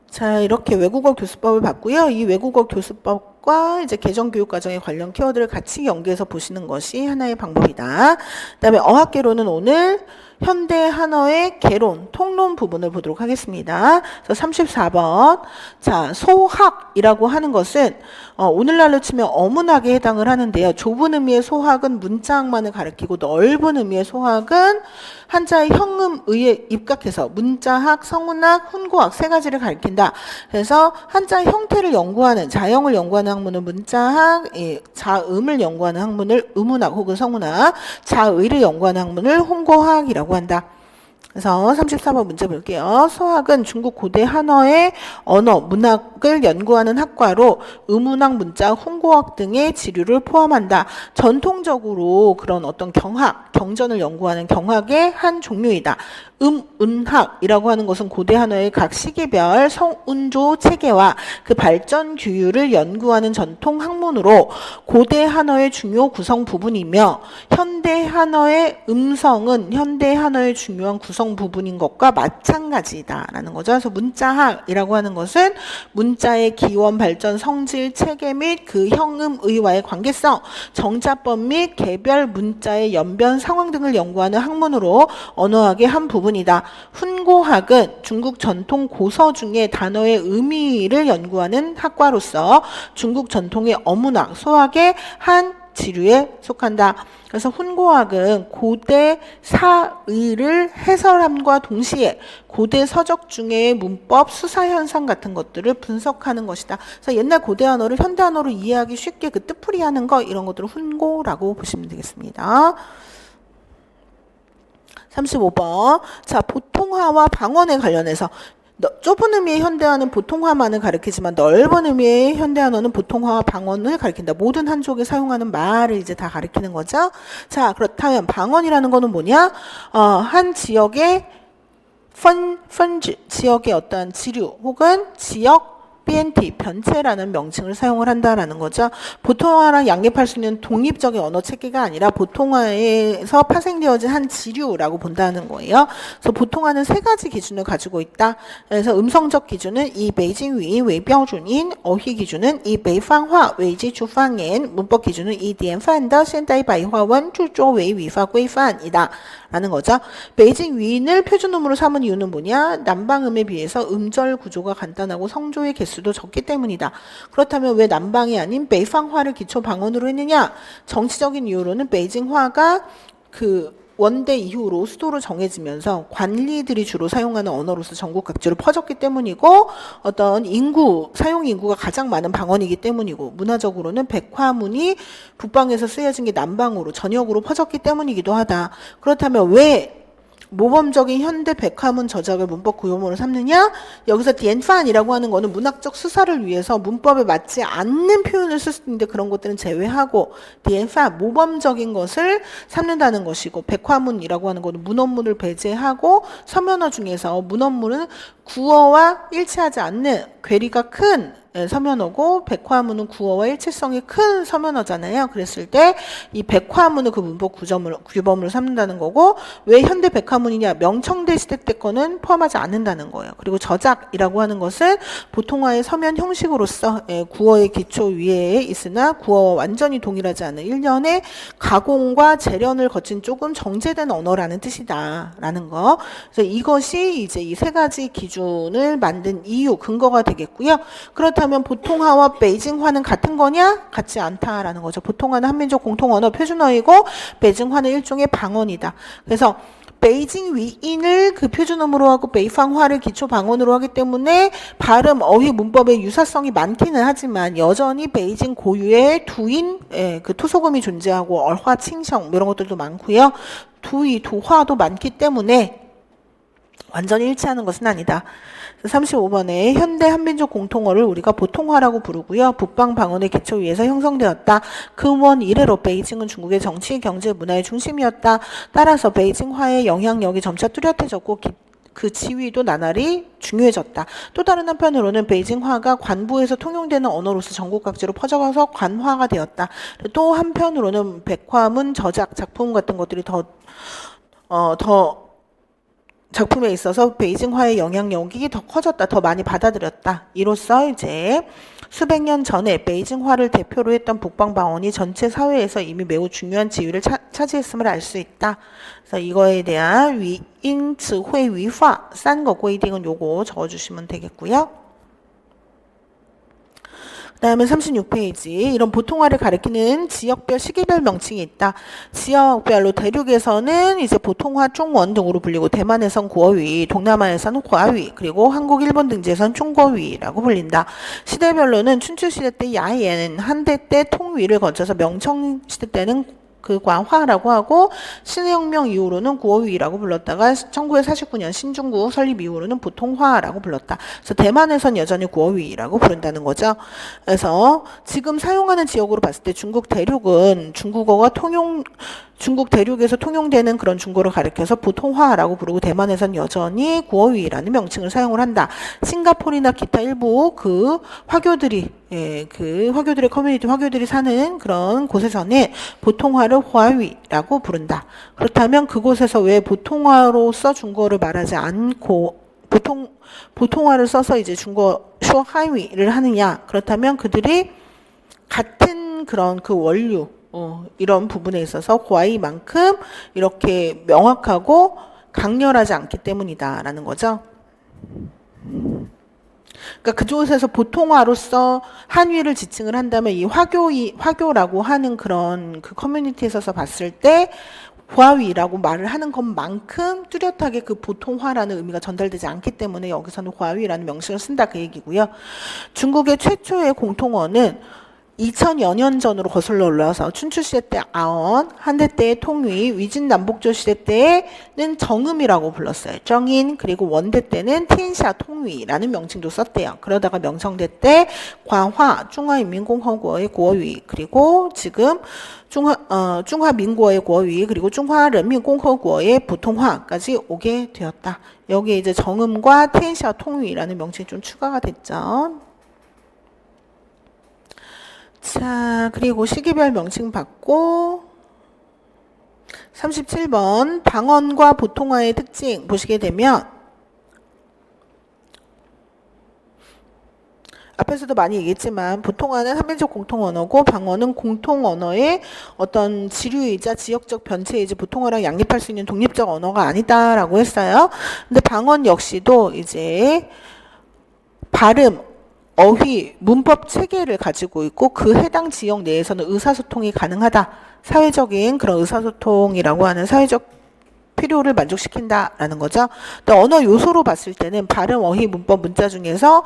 자, 이렇게 외국어 교수법을 봤고요. 이 외국어 교수법과 이제 개정교육 과정의 관련 키워드를 같이 연계해서 보시는 것이 하나의 방법이다. 그다음에 어학개론은 오늘 현대 한어의 개론, 통론 부분을 보도록 하겠습니다. 그래서 34번. 자, 소학이라고 하는 것은 오늘날로 치면 어문학에 해당을 하는데요. 좁은 의미의 소학은 문자학만을 가리키고 넓은 의미의 소학은 한자의 형음의에 입각해서 문자학, 성문학, 훈고학 세 가지를 가리킨다. 그래서 한자의 형태를 연구하는, 자형을 연구하는 학문은 문자학, 자음을 연구하는 학문을 의문학 혹은 성문학, 자의를 연구하는 학문을 훈고학이라고 한다. 그래서 34번 문제 볼게요. 소학은 중국 고대 한어의 언어, 문학을 연구하는 학과로 의문학, 문자, 훈고학 등의 지류를 포함한다. 전통적으로 그런 어떤 경학, 경전을 연구하는 경학의 한 종류이다. 은학이라고 하는 것은 고대 한어의 각 시기별 성운조 체계와 그 발전 규율을 연구하는 전통 학문으로 고대 한어의 중요 구성 부분이며 현대 한어의 음성은 현대 한어의 중요한 구성 부분인 것과 마찬가지다라는 거죠. 그래서 문자학이라고 하는 것은 문자의 기원, 발전, 성질, 체계 및 그 형음의와의 관계성, 정자법 및 개별 문자의 연변 상황 등을 연구하는 학문으로 언어학의 한 부분이다. 훈고학은 중국 전통 고서 중에 단어의 의미를 연구하는 학과로서 중국 전통의 어문학, 소학의 한 지류에 속한다. 그래서 훈고학은 고대 사의를 해설함과 동시에 고대 서적 중의 문법, 수사 현상 같은 것들을 분석하는 것이다. 그래서 옛날 고대 한어를 현대 한어로 이해하기 쉽게 그 뜻풀이하는 거 이런 것들을 훈고라고 보시면 되겠습니다. 35번. 자, 보통화와 방언에 관련해서 좁은 의미의 현대화는 보통화만을 가리키지만 넓은 의미의 현대화는 보통화와 방언을 가리킨다. 모든 한족이 사용하는 말을 이제 다 가리키는 거죠. 자, 그렇다면 방언이라는 거는 뭐냐? 한 지역의 지역의 어떤 지류 혹은 지역 BNT, 변체라는 명칭을 사용을 한다라는 거죠. 보통화랑 양립할 수 있는 독립적인 언어 체계가 아니라 보통화에서 파생되어진 한 지류라고 본다는 거예요. 그래서 보통화는 세 가지 기준을 가지고 있다. 그래서 음성적 기준은 이 베이징위 웨이标准인, 어휘 기준은 이 베이방화 웨이지주방엔, 문법 기준은 이典范的现代白话文著作为语法规范이다. 라는 거죠. 베이징 위인을 표준음으로 삼은 이유는 뭐냐? 남방음에 비해서 음절 구조가 간단하고 성조의 개수도 적기 때문이다. 그렇다면 왜 남방이 아닌 베이방화를 기초 방언으로 했느냐? 정치적인 이유로는 베이징화가 원대 이후로 수도로 정해지면서 관리들이 주로 사용하는 언어로서 전국 각지로 퍼졌기 때문이고 어떤 사용 인구가 가장 많은 방언이기 때문이고 문화적으로는 백화문이 북방에서 쓰여진 게 남방으로 전역으로 퍼졌기 때문이기도 하다. 그렇다면 왜 모범적인 현대 백화문 저작을 문법 구조문으로 삼느냐? 여기서 디엔판이라고 하는 거는 문학적 수사를 위해서 문법에 맞지 않는 표현을 쓸 수 있는데 그런 것들은 제외하고 디엔판, 모범적인 것을 삼는다는 것이고 백화문이라고 하는 거는 문언문을 배제하고 서면어 중에서 문언문은 구어와 일치하지 않는 괴리가 큰 서면어고 백화문은 구어와 일치성이 큰 서면어잖아요. 그랬을 때 이 백화문은 그 문법 규범으로 삼는다는 거고 왜 현대 백화문이냐? 명청대 시대 때 거는 포함하지 않는다는 거예요. 그리고 저작이라고 하는 것은 보통화의 서면 형식으로서 구어의 기초 위에 있으나 구어와 완전히 동일하지 않은 일련의 가공과 재련을 거친 조금 정제된 언어라는 뜻이다라는 거. 그래서 이것이 이제 이 세 가지 기준을 만든 이유 근거가 되겠고요. 그렇다면 보통화와 베이징화는 같은 거냐? 같지 않다라는 거죠. 보통화는 한민족 공통언어 표준어이고 베이징화는 일종의 방언이다. 그래서 베이징 위인을 그 표준음으로 하고 베이방화를 기초 방언으로 하기 때문에 발음, 어휘, 문법의 유사성이 많기는 하지만 여전히 베이징 고유의 두인, 그 토속음이 존재하고 얼화, 칭성 이런 것들도 많고요. 두이, 두화도 많기 때문에 완전히 일치하는 것은 아니다. 35번에 현대 한민족 공통어를 우리가 보통화라고 부르고요. 북방 방언의 기초 위에서 형성되었다. 근원 이래로 베이징은 중국의 정치, 경제, 문화의 중심이었다. 따라서 베이징화의 영향력이 점차 뚜렷해졌고 그 지위도 나날이 중요해졌다. 또 다른 한편으로는 베이징화가 관부에서 통용되는 언어로서 전국 각지로 퍼져가서 관화가 되었다. 또 한편으로는 백화문, 저작, 작품 같은 것들이 더 작품에 있어서 베이징화의 영향력이 더 커졌다. 더 많이 받아들였다. 이로써 이제 수백 년 전에 베이징화를 대표로 했던 북방방언이 전체 사회에서 이미 매우 중요한 지위를 차지했음을 알 수 있다. 그래서 이거에 대한 위인, 즈회, 위화, 싼거规定은 요거 적어주시면 되겠고요. 그 다음에 36페이지 이런 보통화를 가리키는 지역별 시기별 명칭이 있다. 지역별로 대륙에서는 이제 보통화 중원 등으로 불리고 대만에선 구어위, 동남아에서는 화위, 그리고 한국, 일본 등지에선 중거위라고 불린다. 시대별로는 춘추시대 때 야엔, 한대 때 통위를 거쳐서 명청시대 때는 그 관화라고 하고 신혁명 이후로는 구어위라고 불렀다가 1949년 신중국 설립 이후로는 보통화라고 불렀다. 그래서 대만에선 여전히 구어위라고 부른다는 거죠. 그래서 지금 사용하는 지역으로 봤을 때 중국 대륙은 중국 대륙에서 통용되는 그런 중국어를 가리켜서 보통화라고 부르고 대만에선 여전히 구어위라는 명칭을 사용을 한다. 싱가포르나 기타 일부 그 화교들의 커뮤니티 화교들이 사는 그런 곳에서는 보통화를 화위라고 부른다. 그렇다면 그곳에서 왜 보통화로서 중국어를 말하지 않고 보통화를 써서 이제 중국어 쇼하위를 하느냐? 그렇다면 그들이 같은 그런 그 원류 이런 부분에 있어서 과이만큼 이렇게 명확하고 강렬하지 않기 때문이다라는 거죠. 그러니까 그곳에서 보통화로서 한위를 지칭을 한다면 이 화교라고 하는 그런 그 커뮤니티에 있어서 봤을 때 화위라고 말을 하는 것만큼 뚜렷하게 그 보통화라는 의미가 전달되지 않기 때문에 여기서는 화위라는 명칭을 쓴다 그 얘기고요. 중국의 최초의 공통어는 2000여 년 전으로 거슬러 올라와서 춘추 시대 때 아언, 한대 때의 통위, 위진 남북조 시대 때는 정음이라고 불렀어요. 정인, 그리고 원대 때는 텐샤 통위라는 명칭도 썼대요. 그러다가 명성대 때 관화, 중화인민공화국의国语, 그리고 지금 중화민국의国语, 그리고 중화人民共和国의普通话까지 오게 되었다. 여기에 이제 정음과 텐샤 통위라는 명칭이 좀 추가가 됐죠. 자, 그리고 시기별 명칭 받고 37번 방언과 보통화의 특징 보시게 되면 앞에서도 많이 얘기했지만 보통화는 한민족 공통언어고 방언은 공통언어의 어떤 지류이자 지역적 변체이지 보통화랑 양립할 수 있는 독립적 언어가 아니다라고 했어요. 근데 방언 역시도 이제 발음, 어휘, 문법 체계를 가지고 있고 그 해당 지역 내에서는 의사소통이 가능하다. 사회적인 그런 의사소통이라고 하는 사회적 필요를 만족시킨다라는 거죠. 또 언어 요소로 봤을 때는 발음, 어휘, 문법, 문자 중에서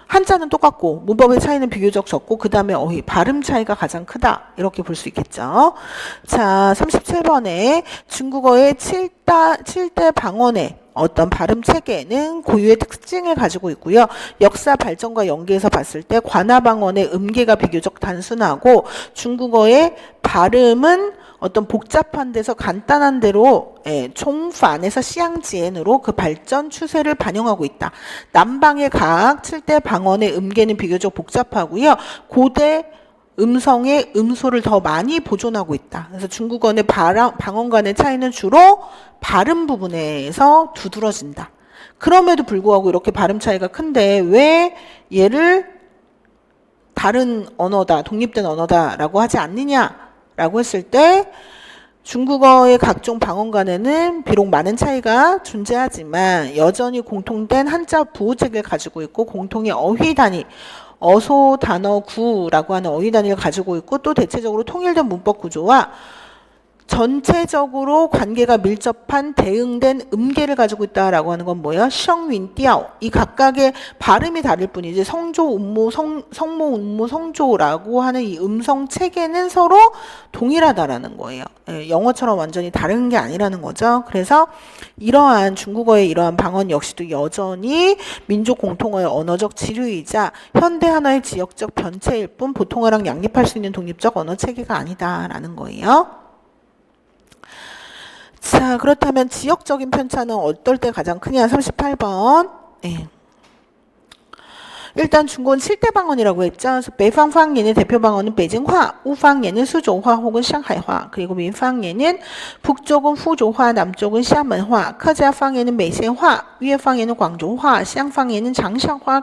한자는 똑같고 문법의 차이는 비교적 적고 그 다음에 어휘, 발음 차이가 가장 크다. 이렇게 볼 수 있겠죠. 자, 37번에 중국어의 7대 방언의 어떤 발음 체계는 고유의 특징을 가지고 있고요. 역사 발전과 연계해서 봤을 때 관화방언의 음계가 비교적 단순하고 중국어의 발음은 어떤 복잡한 데서 간단한 데로 총판에서 시향지엔으로 그 발전 추세를 반영하고 있다. 남방의 각 7대 방언의 음계는 비교적 복잡하고요. 고대 음성의 음소를 더 많이 보존하고 있다. 그래서 중국어의 방언 간의 차이는 주로 발음 부분에서 두드러진다. 그럼에도 불구하고 이렇게 발음 차이가 큰데 왜 얘를 다른 언어다, 독립된 언어다라고 하지 않느냐라고 했을 때 중국어의 각종 방언 간에는 비록 많은 차이가 존재하지만 여전히 공통된 한자 부호체계를 가지고 있고 공통의 어휘 단위, 어소, 단어, 구라고 하는 어휘 단위를 가지고 있고 또 대체적으로 통일된 문법 구조와 전체적으로 관계가 밀접한 대응된 음계를 가지고 있다라고 하는 건 뭐예요? 성윈,띠ao. 이 각각의 발음이 다를 뿐이지 성조, 음모, 성모, 음모, 성조라고 하는 이 음성 체계는 서로 동일하다라는 거예요. 영어처럼 완전히 다른 게 아니라는 거죠. 그래서 이러한 중국어의 이러한 방언 역시도 여전히 민족 공통어의 언어적 지류이자 현대 하나의 지역적 변체일 뿐 보통어랑 양립할 수 있는 독립적 언어 체계가 아니다라는 거예요. 자, 그렇다면 지역적인 편차는 어떨 때 가장 크냐? 38번. 네. 일단 중국은 7대 방언이라고 했죠. 그래서北方方言의 대표 방언은 베이징화, 우방예는 수조화 혹은 상하이화, 그리고 민방예는 북쪽은 후조화, 남쪽은 샤먼화,客家方言은 매센화, 위에방예는 광주화, 쌍방예는 장샤화,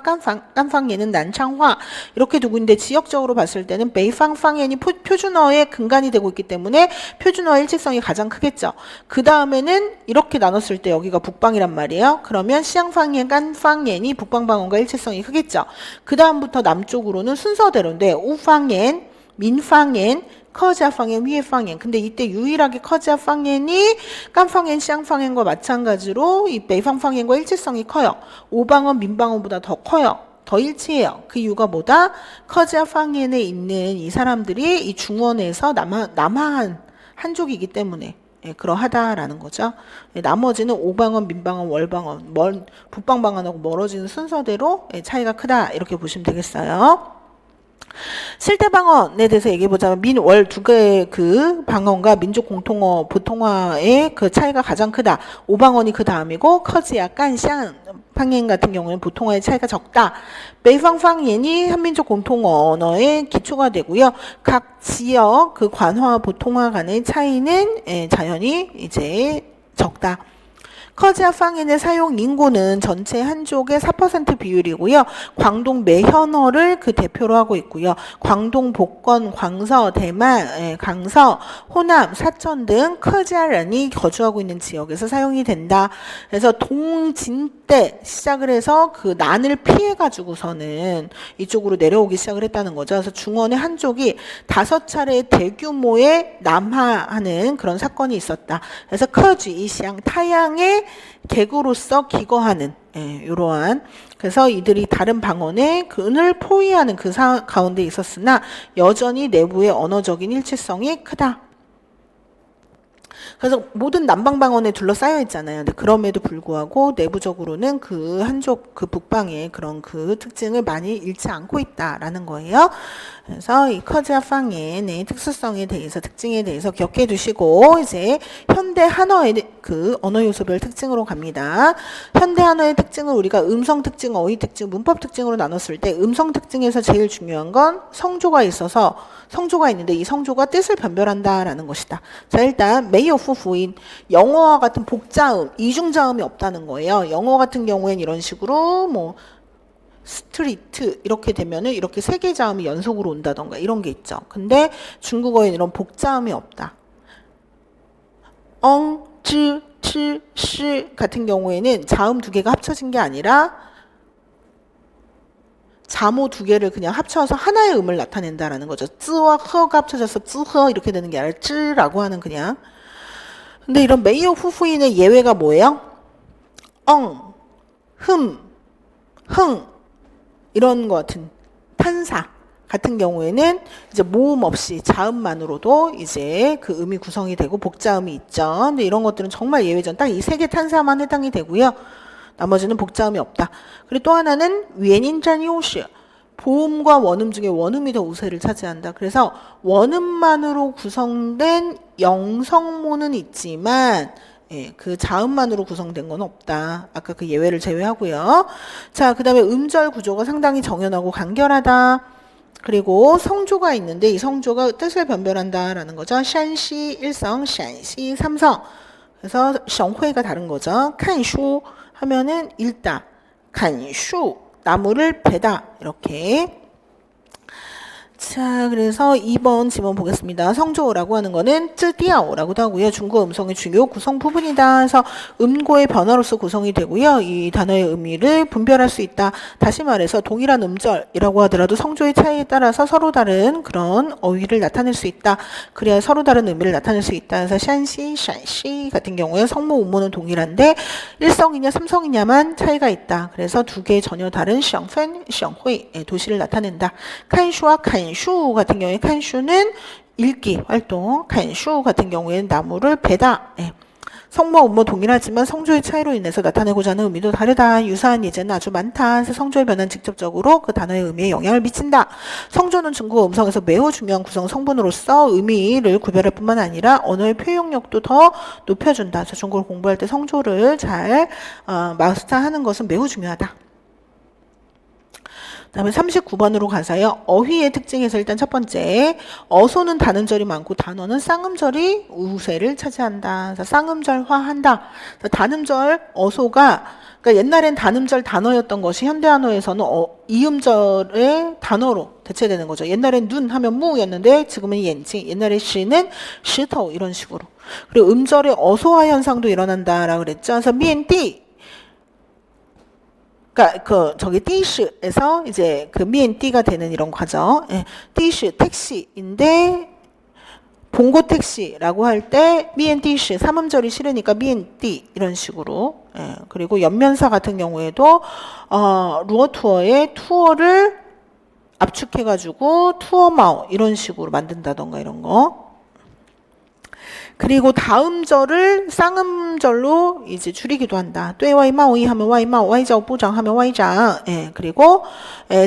깐방예는 난창화 이렇게 두고 있는데 지역적으로 봤을 때는北方方言이 표준어의 근간이 되고 있기 때문에 표준어의 일치성이 가장 크겠죠. 그 다음에는 이렇게 나눴을 때 여기가 북방이란 말이에요. 그러면 쌍방예, 깐방예이 북방 방언과 일치성이 크겠죠. 그 다음부터 남쪽으로는 순서대로인데 우방옌, 민방옌, 커자방옌, 위에방옌. 근데 이때 유일하게 커자방옌이 깐방옌, 쌍방옌과 마찬가지로 이北方방옌과 일치성이 커요. 오방언, 민방언보다 더 커요. 더 일치해요. 그 이유가 뭐다? 커자방옌에 있는 이 사람들이 이 중원에서 남하한 한족이기 때문에 그러하다라는 거죠. 나머지는 오방언, 민방언, 월방언, 북방방언하고 멀어지는 순서대로 차이가 크다 이렇게 보시면 되겠어요. 7대 방언에 대해서 얘기해보자면 민월 두 개의 그 방언과 민족 공통어 보통화의 그 차이가 가장 크다. 오방언이 그 다음이고 커지야, 깐샹 방언 같은 경우는 보통화의 차이가 적다.北方方言이 한민족 공통어 언어의 기초가 되고요. 각 지역 그 관화와 보통화 간의 차이는 자연히 이제 적다. 커지아팡인의 사용 인구는 전체 한족의 4% 비율이고요. 광동 매현어를 그 대표로 하고 있고요. 광동, 복건, 광서, 대만, 강서, 호남, 사천 등 커지아란이 거주하고 있는 지역에서 사용이 된다. 그래서 동진 때 시작을 해서 그 난을 피해 가지고서는 이쪽으로 내려오기 시작을 했다는 거죠. 그래서 중원의 한족이 5차례 대규모의 남하하는 그런 사건이 있었다. 그래서 커지, 이시양, 타양의 객으로서 기거하는 이러한 그래서 이들이 다른 방언의 근을 포위하는 그 가운데 있었으나 여전히 내부의 언어적인 일치성이 크다. 그래서 모든 남방 방언에 둘러싸여 있잖아요. 근데 그럼에도 불구하고 내부적으로는 그 한쪽 그 북방의 그런 그 특징을 많이 잃지 않고 있다라는 거예요. 그래서 이 커지아팡의 특수성에 대해서 특징에 대해서 기억해 두시고 이제 현대 한어의 그 언어 요소별 특징으로 갑니다. 현대 한어의 특징을 우리가 음성 특징, 어휘 특징, 문법 특징으로 나눴을 때 음성 특징에서 제일 중요한 건 성조가 있어서 성조가 있는데 이 성조가 뜻을 변별한다라는 것이다. 자, 일단 메이어 후fu인 영어와 같은 복자음, 이중자음이 없다는 거예요. 영어 같은 경우엔 이런 식으로 뭐 스트리트 이렇게 되면은 이렇게 세 개 자음이 연속으로 온다던가 이런 게 있죠. 근데 중국어에는 이런 복자음이 없다. 엉, 쯔, 치, 시 같은 경우에는 자음 두 개가 합쳐진 게 아니라 자모 두 개를 그냥 합쳐서 하나의 음을 나타낸다라는 거죠. 쯔와 허가 합쳐져서 쯔허 이렇게 되는 게 아니라 쯔라고 하는 그냥. 근데 이런 메이어 후fu인의 예외가 뭐예요? 엉, 흥 이런 것 같은 탄사 같은 경우에는 이제 모음 없이 자음만으로도 이제 그 음이 구성이 되고 복자음이 있죠. 근데 이런 것들은 정말 예외전. 딱 이 세 개 탄사만 해당이 되고요. 나머지는 복자음이 없다. 그리고 또 하나는 위엔인잔요시 보음과 원음 중에 원음이 더 우세를 차지한다. 그래서 원음만으로 구성된 영성모는 있지만 그 자음만으로 구성된 건 없다. 아까 그 예외를 제외하고요. 자, 그 다음에 음절 구조가 상당히 정연하고 간결하다. 그리고 성조가 있는데 이 성조가 뜻을 변별한다라는 거죠. 샨시 1성, 샨시 3성. 그래서 션회가 다른 거죠. 칸슈 하면은 읽다. 간슈 나무를 베다. 이렇게. 자, 그래서 2번 지문 보겠습니다. 성조라고 하는 거는 쯔디아오라고도 하고요. 중국어 음성의 중요 구성 부분이다. 그래서 음고의 변화로서 구성이 되고요. 이 단어의 의미를 분별할 수 있다. 다시 말해서 동일한 음절이라고 하더라도 성조의 차이에 따라서 서로 다른 그런 어휘를 나타낼 수 있다. 그래야 서로 다른 의미를 나타낼 수 있다. 그래서 샨시, 샨시 같은 경우에 성모, 음모는 동일한데 1성이냐 3성이냐만 차이가 있다. 그래서 두 개의 전혀 다른 샹fen, 샹회 도시를 나타낸다. 칸슈와 칸슈 같은 경우에 칸슈는 읽기 활동, 칸슈 같은 경우에는 나무를 베다. 성모, 음모 동일하지만 성조의 차이로 인해서 나타내고자 하는 의미도 다르다. 유사한 예제는 아주 많다. 그래서 성조의 변화는 직접적으로 그 단어의 의미에 영향을 미친다. 성조는 중국어 음성에서 매우 중요한 구성 성분으로서 의미를 구별할 뿐만 아니라 언어의 표현력도 더 높여준다. 그래서 중국어를 공부할 때 성조를 잘 마스터하는 것은 매우 중요하다. 다음에 39번으로 가서요. 어휘의 특징에서 일단 첫 번째, 어소는 단음절이 많고 단어는 쌍음절이 우세를 차지한다. 그래서 쌍음절화한다. 그래서 단음절 어소가 그러니까 옛날엔 단음절 단어였던 것이 현대한어에서는 이음절의 단어로 대체되는 거죠. 옛날엔 눈 하면 무였는데 지금은 옌칭, 옛날에 시는 시터 이런 식으로. 그리고 음절의 어소화 현상도 일어난다라고 그랬죠. 그래서 미엔띠 그러니까 저기 띠시에서 이제 그 미엔띠가 되는 이런 과정. 띠시 택시인데 봉고 택시라고 할 때 미엔띠시 3음절이 싫으니까 미엔띠 이런 식으로. 그리고 연면사 같은 경우에도 루어 투어의 투어를 압축해가지고 투어마오 이런 식으로 만든다던가 이런 거. 그리고 다음 절을 쌍음절로 이제 줄이기도 한다. 네 와이마오이 하면 와이마오, 와이자오 부장 하면 와이장. 그리고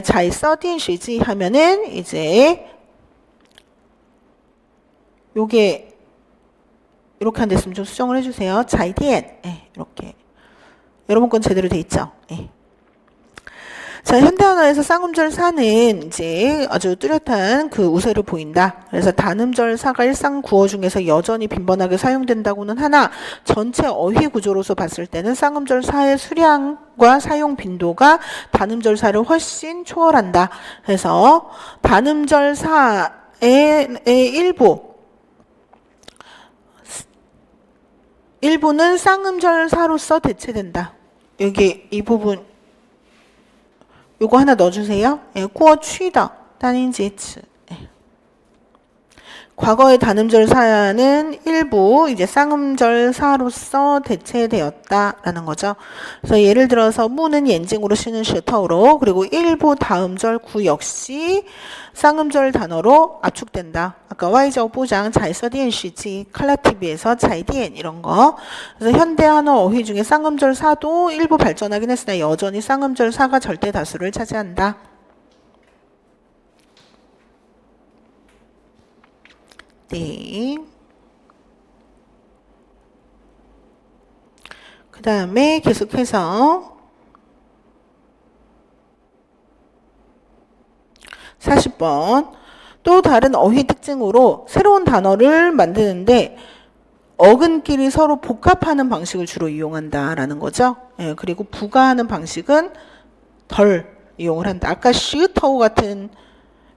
자이서 띠엔시지 하면은 이제 요게 이렇게 안 됐으면 좀 수정을 해주세요. 자이디엔 이렇게 여러분 건 제대로 돼 있죠. 자, 현대한어에서 쌍음절 사는 이제 아주 뚜렷한 그 우세를 보인다. 그래서 단음절 사가 일상 구어 중에서 여전히 빈번하게 사용된다고는 하나 전체 어휘 구조로서 봤을 때는 쌍음절 사의 수량과 사용 빈도가 단음절 사를 훨씬 초월한다. 그래서 단음절 사의 일부는 쌍음절 사로서 대체된다. 여기 이 부분 요거 하나 넣어주세요. 过去的单音节词 과거의 단음절사는 일부 이제 쌍음절사로서 대체되었다라는 거죠. 그래서 예를 들어서 무는 엔징으로 쓰는 시터로 그리고 일부 다음절 구 역시 쌍음절 단어로 압축된다. 아까 와이저 보장 자이서디엔 시지 칼라TV에서 자이디엔 이런 거. 그래서 현대 한어 어휘 중에 쌍음절사도 일부 발전하긴 했으나 여전히 쌍음절사가 절대 다수를 차지한다. 네. 그 다음에 계속해서 40번 또 다른 어휘 특징으로 새로운 단어를 만드는데 어근끼리 서로 복합하는 방식을 주로 이용한다라는 거죠. 예, 그리고 부가하는 방식은 덜 이용을 한다. 아까 시으터우 같은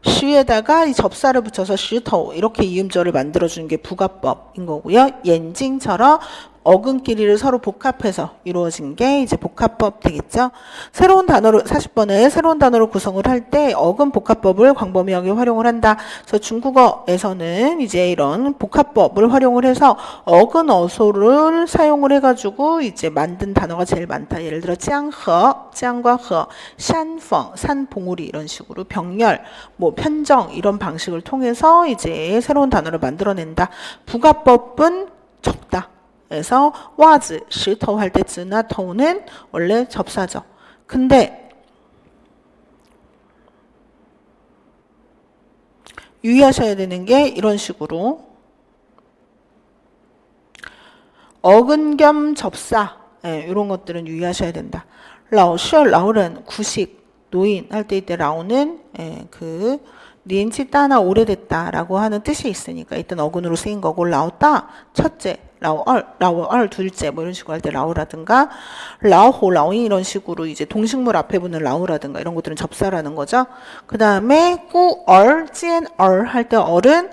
시에다가 이 접사를 붙여서 시터우 이렇게 이음절을 만들어주는 게 부가법인 거고요. 옌징처럼 어근끼리를 서로 복합해서 이루어진 게 이제 복합법 되겠죠. 새로운 단어로 40번에 새로운 단어로 구성을 할 때 어근 복합법을 광범위하게 활용을 한다. 그래서 중국어에서는 이제 이런 복합법을 활용을 해서 어근 어소를 사용을 해가지고 이제 만든 단어가 제일 많다. 예를 들어 짱허, 짱과 허, 샨펑, 산봉우리 이런 식으로 병렬, 뭐 편정 이런 방식을 통해서 이제 새로운 단어를 만들어낸다. 부가법은 적다. 그래서 와즈, 시터 할 때 즈나 터우는 원래 접사죠. 근데 유의하셔야 되는 게 이런 식으로 어근 겸 접사 이런 것들은 유의하셔야 된다. 라오셔, 라오른, 구식, 노인 할 때 이때 라오는 그 니엔치 따나 오래됐다라고 하는 뜻이 있으니까 이때 어근으로 쓰인 거고 라오따 첫째, 라오얼 둘째 뭐 이런 식으로 할 때 라오라든가 라오호, 라오인 이런 식으로 이제 동식물 앞에 붙는 라오라든가 이런 것들은 접사라는 거죠. 그 다음에 꾸얼, 찌엔얼 할 때 얼은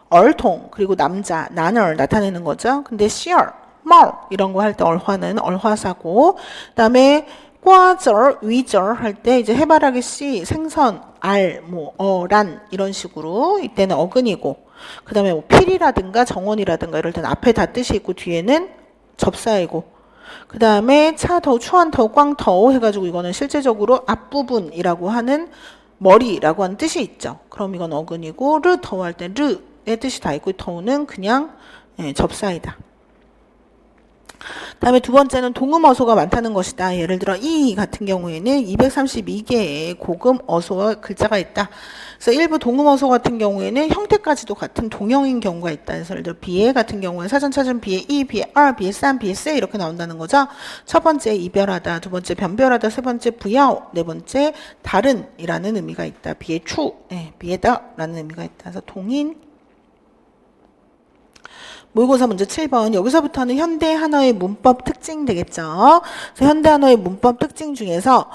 얼통 그리고 남자, 난얼 나타내는 거죠. 근데 시얼, 말 이런 거 할 때 얼화는 얼화사고 그 다음에 꽈절, 위절 할 때 이제 해바라기 씨, 생선, 알, 뭐 란 이런 식으로 이때는 어근이고 그 다음에 뭐 필이라든가 정원이라든가 이럴 때는 앞에 다 뜻이 있고 뒤에는 접사이고 그 다음에 차더, 추한더, 꽝더 해가지고 이거는 실제적으로 앞부분이라고 하는 머리라고 하는 뜻이 있죠. 그럼 이건 어근이고 르더 할 때 르의 뜻이 다 있고 더는 그냥 접사이다. 다음에 두 번째는 동음 어소가 많다는 것이다. 예를 들어 이 같은 경우에는 232개의 고금 어소와 글자가 있다. 그래서 일부 동음 어소 같은 경우에는 형태까지도 같은 동형인 경우가 있다. 그래서 예를 들어 비에 같은 경우에는 사전 찾은 비에 이, 비에 알, 비에 산, 비에 세 이렇게 나온다는 거죠. 첫 번째 이별하다, 두 번째 변별하다, 세 번째 부야오, 네 번째 다른이라는 의미가 있다. 비에 추, 비에다라는 의미가 있다. 그래서 동인 모의고사 문제 7번 여기서부터는 현대 한어의 문법 특징 되겠죠. 그래서 현대 한어의 문법 특징 중에서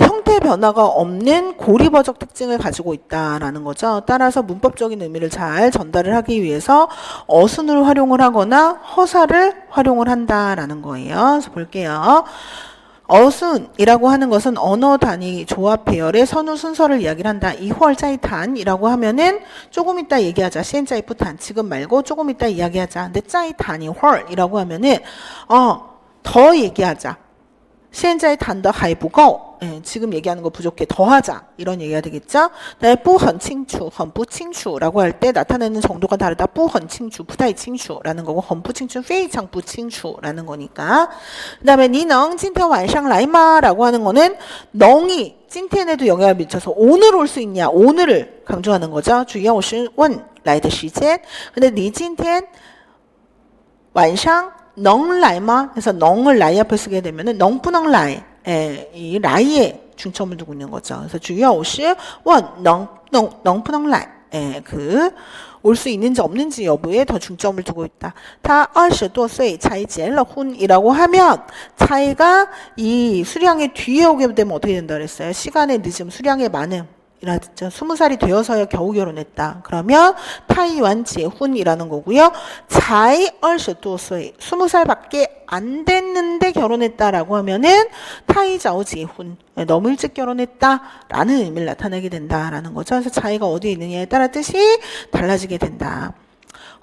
형태 변화가 없는 고리버적 특징을 가지고 있다라는 거죠. 따라서 문법적인 의미를 잘 전달을 하기 위해서 어순을 활용을 하거나 허사를 활용을 한다라는 거예요. 그래서 볼게요. 어순이라고 하는 것은 언어 단위 조합 배열의 선후 순서를 이야기를 한다. 이월 짜이탄이라고 하면은 조금 이따 얘기하자. 시엔짜이푸탄 지금 말고 조금 이따 이야기하자. 근데 짜이탄이 월이라고 하면은 더 얘기하자. 시엔짜이 단더 하이부고 지금 얘기하는 거 부족해. 더 하자. 이런 얘기가 되겠죠. 그다음에 뿌헌칭추, 헌뿌칭추라고 할 때 나타내는 정도가 다르다. 뿌헌칭추, 부다이칭추라는 거고 헌뿌칭추, 페이창뿌칭추라는 거니까. 그다음에 니능 찐태 완상 라이마라고 하는 거는 넝이 찐텐에도 영향을 미쳐서 오늘 올 수 있냐. 오늘을 강조하는 거죠. 주의하오시 원 라이드 시간. 근데 니 찐텐 완상 넝 라이마 해서 넝을 라이 앞에 쓰게 되면은 넝뿌능 라이 이 라이에 중점을 두고 있는 거죠. 그래서 주의하오시 원 넝뿌능 라이 그 올 수 있는지 없는지 여부에 더 중점을 두고 있다. 다 20多岁 차이 젤러훈이라고 하면 차이가 이 수량의 뒤에 오게 되면 어떻게 된다 그랬어요? 시간의 늦음, 수량의 많음 이라죠. 20살이 되어서야 겨우 결혼했다. 그러면 타이완 재훈이라는 거고요. 자이 22岁, 20살밖에 안 됐는데 결혼했다라고 하면은 타이자오 재훈, 너무 일찍 결혼했다라는 의미를 나타내게 된다라는 거죠. 그래서 자이가 어디에 있느냐에 따라 뜻이 달라지게 된다.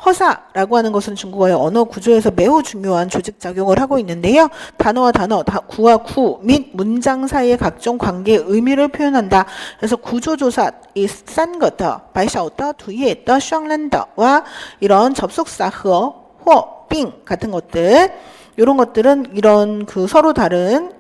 허사라고 하는 것은 중국어의 언어 구조에서 매우 중요한 조직 작용을 하고 있는데요. 단어와 단어, 구와 구 및 문장 사이의 각종 관계의 의미를 표현한다. 그래서 구조조사, 이 싼거더, 바이샤오더, 두이에더, 샹란더와 이런 접속사 허, 호, 빙 같은 것들, 이런 것들은 이런 그 서로 다른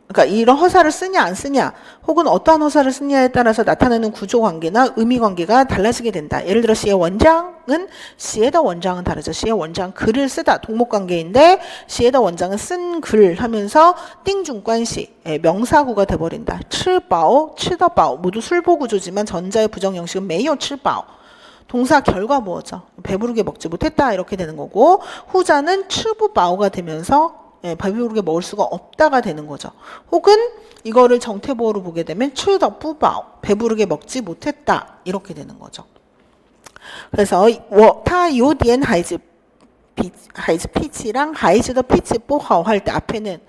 그러니까 이런 허사를 쓰냐 안 쓰냐 혹은 어떠한 허사를 쓰냐에 따라서 나타나는 구조 관계나 의미 관계가 달라지게 된다. 예를 들어 시의 원장은 시에더 원장은 다르죠. 시의 원장 글을 쓰다 동목 관계인데 시에더 원장은 쓴 글 하면서 띵중관시 명사구가 돼버린다. 칠바오, 치더바오 모두 술보 구조지만 전자의 부정 형식은 매요 칠바오. 동사 결과 뭐죠? 배부르게 먹지 못했다 이렇게 되는 거고 후자는 츠부바오가 되면서 배부르게 먹을 수가 없다가 되는 거죠. 혹은 이거를 정태보어로 보게 되면 츠더뿌바오 배부르게 먹지 못했다 이렇게 되는 거죠. 그래서 타 요디엔 하이즈 피치랑 하이즈더 피치 뽀하오 할 때 앞에는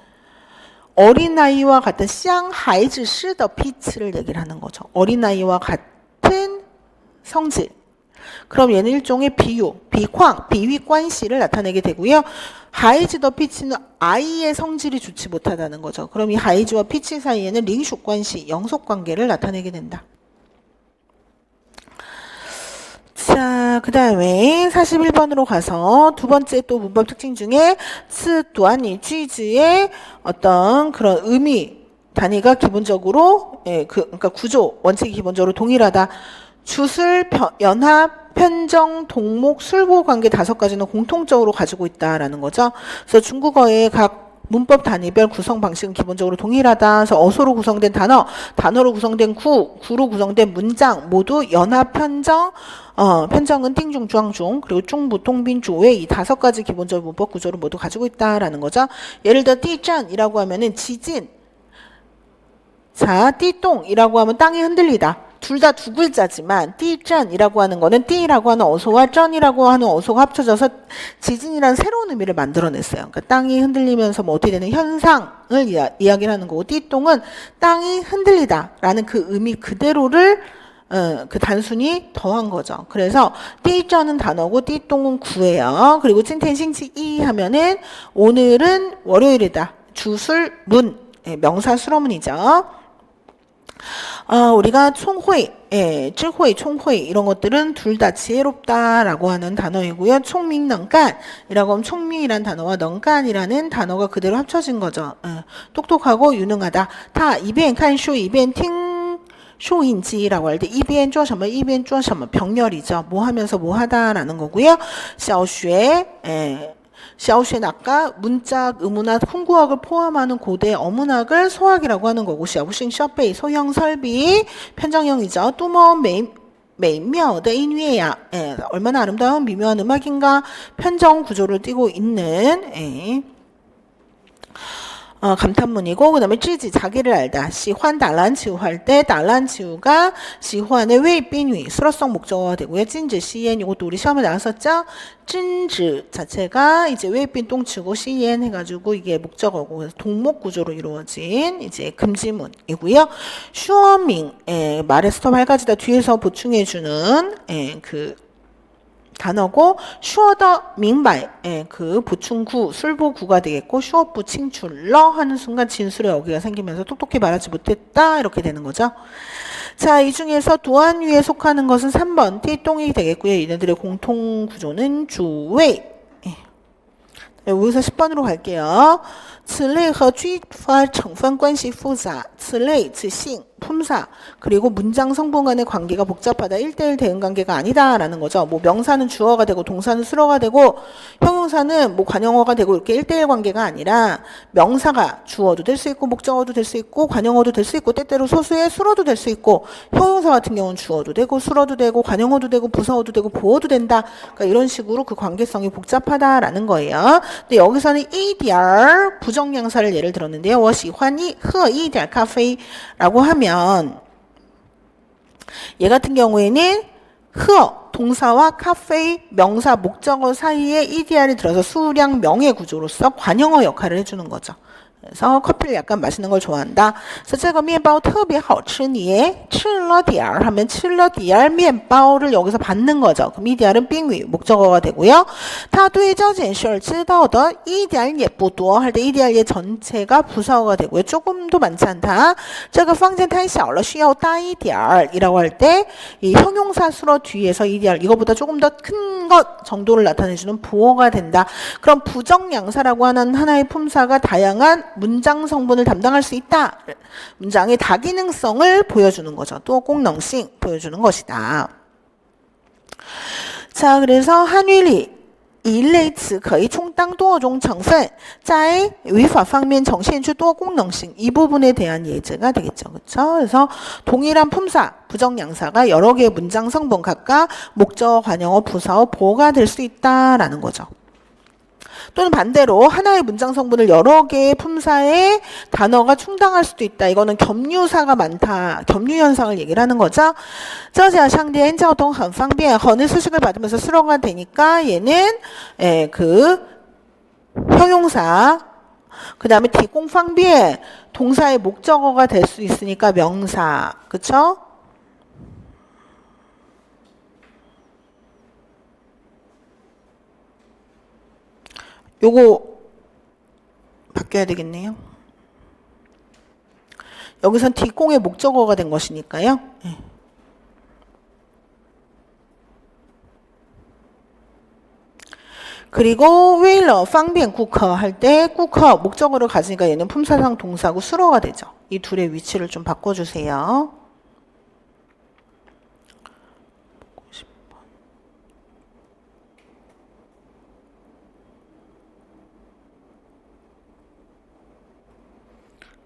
어린아이와 같은 쌍 하이즈 시더 피치를 얘기를 하는 거죠. 어린아이와 같은 성질. 그럼 얘는 일종의 비유, 비황, 비위 관시를 나타내게 되고요. 하이즈더 피치는 아이의 성질이 좋지 못하다는 거죠. 그럼 이 하이즈와 피치 사이에는 링슈 관시, 영속 관계를 나타내게 된다. 자, 그 다음에 41번으로 가서 두 번째 또 문법 특징 중에 츠두안이 쥐즈의 어떤 그런 의미 단위가 기본적으로 그러니까 구조, 원칙이 기본적으로 동일하다. 주술, 연합, 편정, 동목, 술보 관계 5가지는 공통적으로 가지고 있다라는 거죠. 그래서 중국어의 각 문법 단위별 구성 방식은 기본적으로 동일하다. 그래서 어소로 구성된 단어, 단어로 구성된 구로 구성된 문장 모두 연합, 편정, 편정은 띵중, 주황중, 그리고 중부, 통빈, 조의 이 5가지 기본적 문법 구조를 모두 가지고 있다라는 거죠. 예를 들어 띠짠이라고 하면은 지진, 자, 띠똥이라고 하면 땅이 흔들리다. 둘 다 두 글자지만 띠짠이라고 하는 거는 띠라고 하는 어소와 쩐이라고 하는 어소가 합쳐져서 지진이라는 새로운 의미를 만들어냈어요. 그러니까 땅이 흔들리면서 뭐 어떻게 되는 현상을 이야기를 하는 거고 띠똥은 땅이 흔들리다라는 그 의미 그대로를 그 단순히 더한 거죠. 그래서 띠쩐은 단어고 띠똥은 구예요. 그리고 찐텐싱치 이 하면은 오늘은 월요일이다. 주술 문 명사 수로문이죠. 우리가 총회,智慧, 총회 이런 것들은 둘 다 지혜롭다라고 하는 단어이고요. 총민, 넝간이라고 하면 총민이란 단어와 넝간이라는 단어가 그대로 합쳐진 거죠. 똑똑하고 유능하다. 다 이변 칸쇼, 이변 팅 쇼인지라고 할 때 이변 做什么, 이변 做什么 병렬이죠. 뭐 하면서 뭐 하다라는 거고요. 小学, 샤오쉐낙과 문짝, 의문학, 훈구학을 포함하는 고대 어문학을 소학이라고 하는 거고 샤오싱 셔베이 소형 설비 편정형이죠. 뚜머美妙的 音乐呀 얼마나 아름다운 미묘한 음악인가 편정 구조를 띠고 있는 감탄문이고 그 다음에 찌지 자기를 알다. 시환 달란치우 할 때 달란치우가 시환의 웨이비뉴 수로성 목적어가 되고요. 찐지 시엔 이것도 우리 시험에 나왔었죠. 찐지 자체가 이제 웨이빈 똥치고 시엔 해가지고 이게 목적어고 그래서 동목 구조로 이루어진 이제 금지문이고요. 슈어밍 말의 스톱 할 가지다 뒤에서 보충해주는 그 단어고 슈어더 민바이 그 보충구 술보구가 되겠고 슈어부 칭출러 하는 순간 진술의 어기가 생기면서 똑똑히 말하지 못했다 이렇게 되는 거죠. 자, 이 중에서 도안위에 속하는 것은 3번 띠똥이 되겠고요. 얘네들의 공통 구조는 주웨이. 여기서 10번으로 갈게요. 此类和句法成分关系复杂此类指性 품사 그리고 문장 성분 간의 관계가 복잡하다 1대1 대응 관계가 아니다라는 거죠. 뭐 명사는 주어가 되고 동사는 수어가 되고 형용사는 뭐 관용어가 되고 이렇게 1대1 관계가 아니라 명사가 주어도 될 수 있고 목적어도 될 수 있고 관용어도 될 수 있고 때때로 소수의 수어도 될 수 있고 형용사 같은 경우는 주어도 되고 수어도 되고 관용어도 되고 부사어도 되고 보어도 된다. 그러니까 이런 식으로 그 관계성이 복잡하다라는 거예요. 근데 여기서는 一点 부정명사를 예를 들었는데요. 我喜欢喝一点咖啡라고 하면 얘 같은 경우에는 동사와 카페, 명사, 목적어 사이에 EDR이 들어서 수량 명의 구조로서 관형어 역할을 해주는 거죠. 그래서 커피를 약간 마시는 걸 좋아한다. 그래서 这个面包特别好吃你吃了点儿 하면 吃了点儿 面包를 여기서 받는 거죠. 그럼 EDR은 빙의 목적어가 되고요. 他对这件事知道的一点也不多 할 때 EDR의 전체가 부사어가 되고요. 조금도 많지 않다. 这个房间太小了需要大一点儿 이라고 할 때 이 형용사 수로 뒤에서 EDR 이거보다 조금 더 큰 것 정도를 나타내주는 부호가 된다. 그럼 부정양사라고 하는 하나의 품사가 다양한 문장 성분을 담당할 수 있다. 문장의 다기능성을 보여주는 거죠. 또功能性 보여주는 것이다. 자, 그래서 한유리 一类词可以充当多种成分在语法方面呈现出多功能性 이 부분에 대한 예제가 되겠죠. 그렇죠? 그래서 동일한 품사, 부정양사가 여러 개의 문장 성분 각각 목적어, 관형어, 부사어, 보호가 될 수 있다라는 거죠. 또는 반대로 하나의 문장 성분을 여러 개의 품사의 단어가 충당할 수도 있다. 이거는 겸유사가 많다. 겸유 현상을 얘기를 하는 거죠. 这家商店交通很方便 허는 수식을 받으면서 수로가 되니까 얘는 그 형용사 그 다음에 提供方便 동사의 목적어가 될 수 있으니까 명사. 그쵸? 요거 바뀌어야 되겠네요. 여기선 뒷공의 목적어가 된 것이니까요. 네. 그리고 웨일러, 방변, 쿠커 할 때 쿠커 목적어를 가지니까 얘는 품사상 동사고 수로가 되죠. 이 둘의 위치를 좀 바꿔주세요.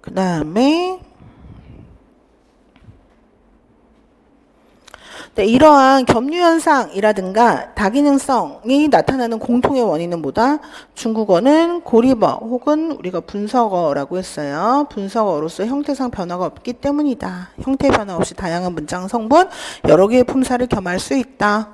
그 다음에 네, 이러한 겸유현상이라든가 다기능성이 나타나는 공통의 원인은 뭐다? 중국어는 고리버 혹은 우리가 분석어라고 했어요. 분석어로서 형태상 변화가 없기 때문이다. 형태 변화 없이 다양한 문장 성분, 여러 개의 품사를 겸할 수 있다.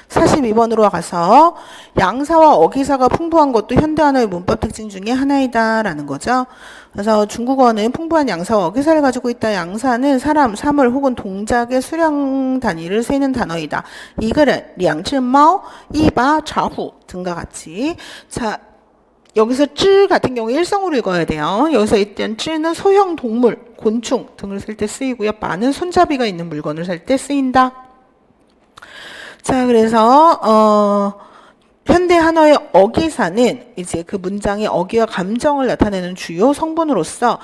42번으로 가서 양사와 어기사가 풍부한 것도 현대 언어의 문법 특징 중에 하나이다 라는 거죠. 그래서 중국어는 풍부한 양사와 어기사를 가지고 있다. 양사는 사람, 사물 혹은 동작의 수량 단위를 세는 단어이다. 이글은 량쯔마오, 이바, 자후 등과 같이. 자, 여기서 쯔 같은 경우 일성으로 읽어야 돼요. 여기서 일단 쯔는 소형 동물, 곤충 등을 쓸 때 쓰이고요. 마는 손잡이가 있는 물건을 살 때 쓰인다. 자, 그래서 현대 한어의 어기사는 이제 그 문장의 어기와 감정을 나타내는 주요 성분으로서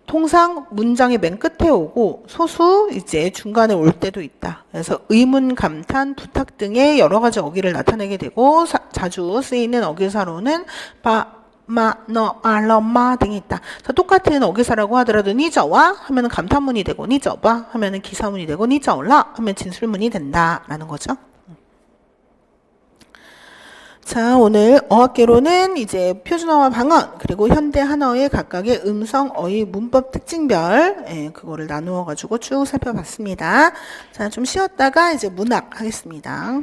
통상 문장의 맨 끝에 오고 소수 이제 중간에 올 때도 있다. 그래서 의문, 감탄, 부탁 등의 여러 가지 어기를 나타내게 되고 자주 쓰이는 어기사로는 마, 너, 알러, 마 등이 있다. 자, 똑같은 어기사라고 하더라도 니저와 하면은 감탄문이 되고 니저바 하면은 기사문이 되고 니저라 하면 진술문이 된다라는 거죠. 자, 오늘 어학계로는 이제 표준어와 방언 그리고 현대 한어의 각각의 음성, 어휘, 문법 특징별 그거를 나누어 가지고 쭉 살펴봤습니다. 자, 좀 쉬었다가 이제 문학 하겠습니다.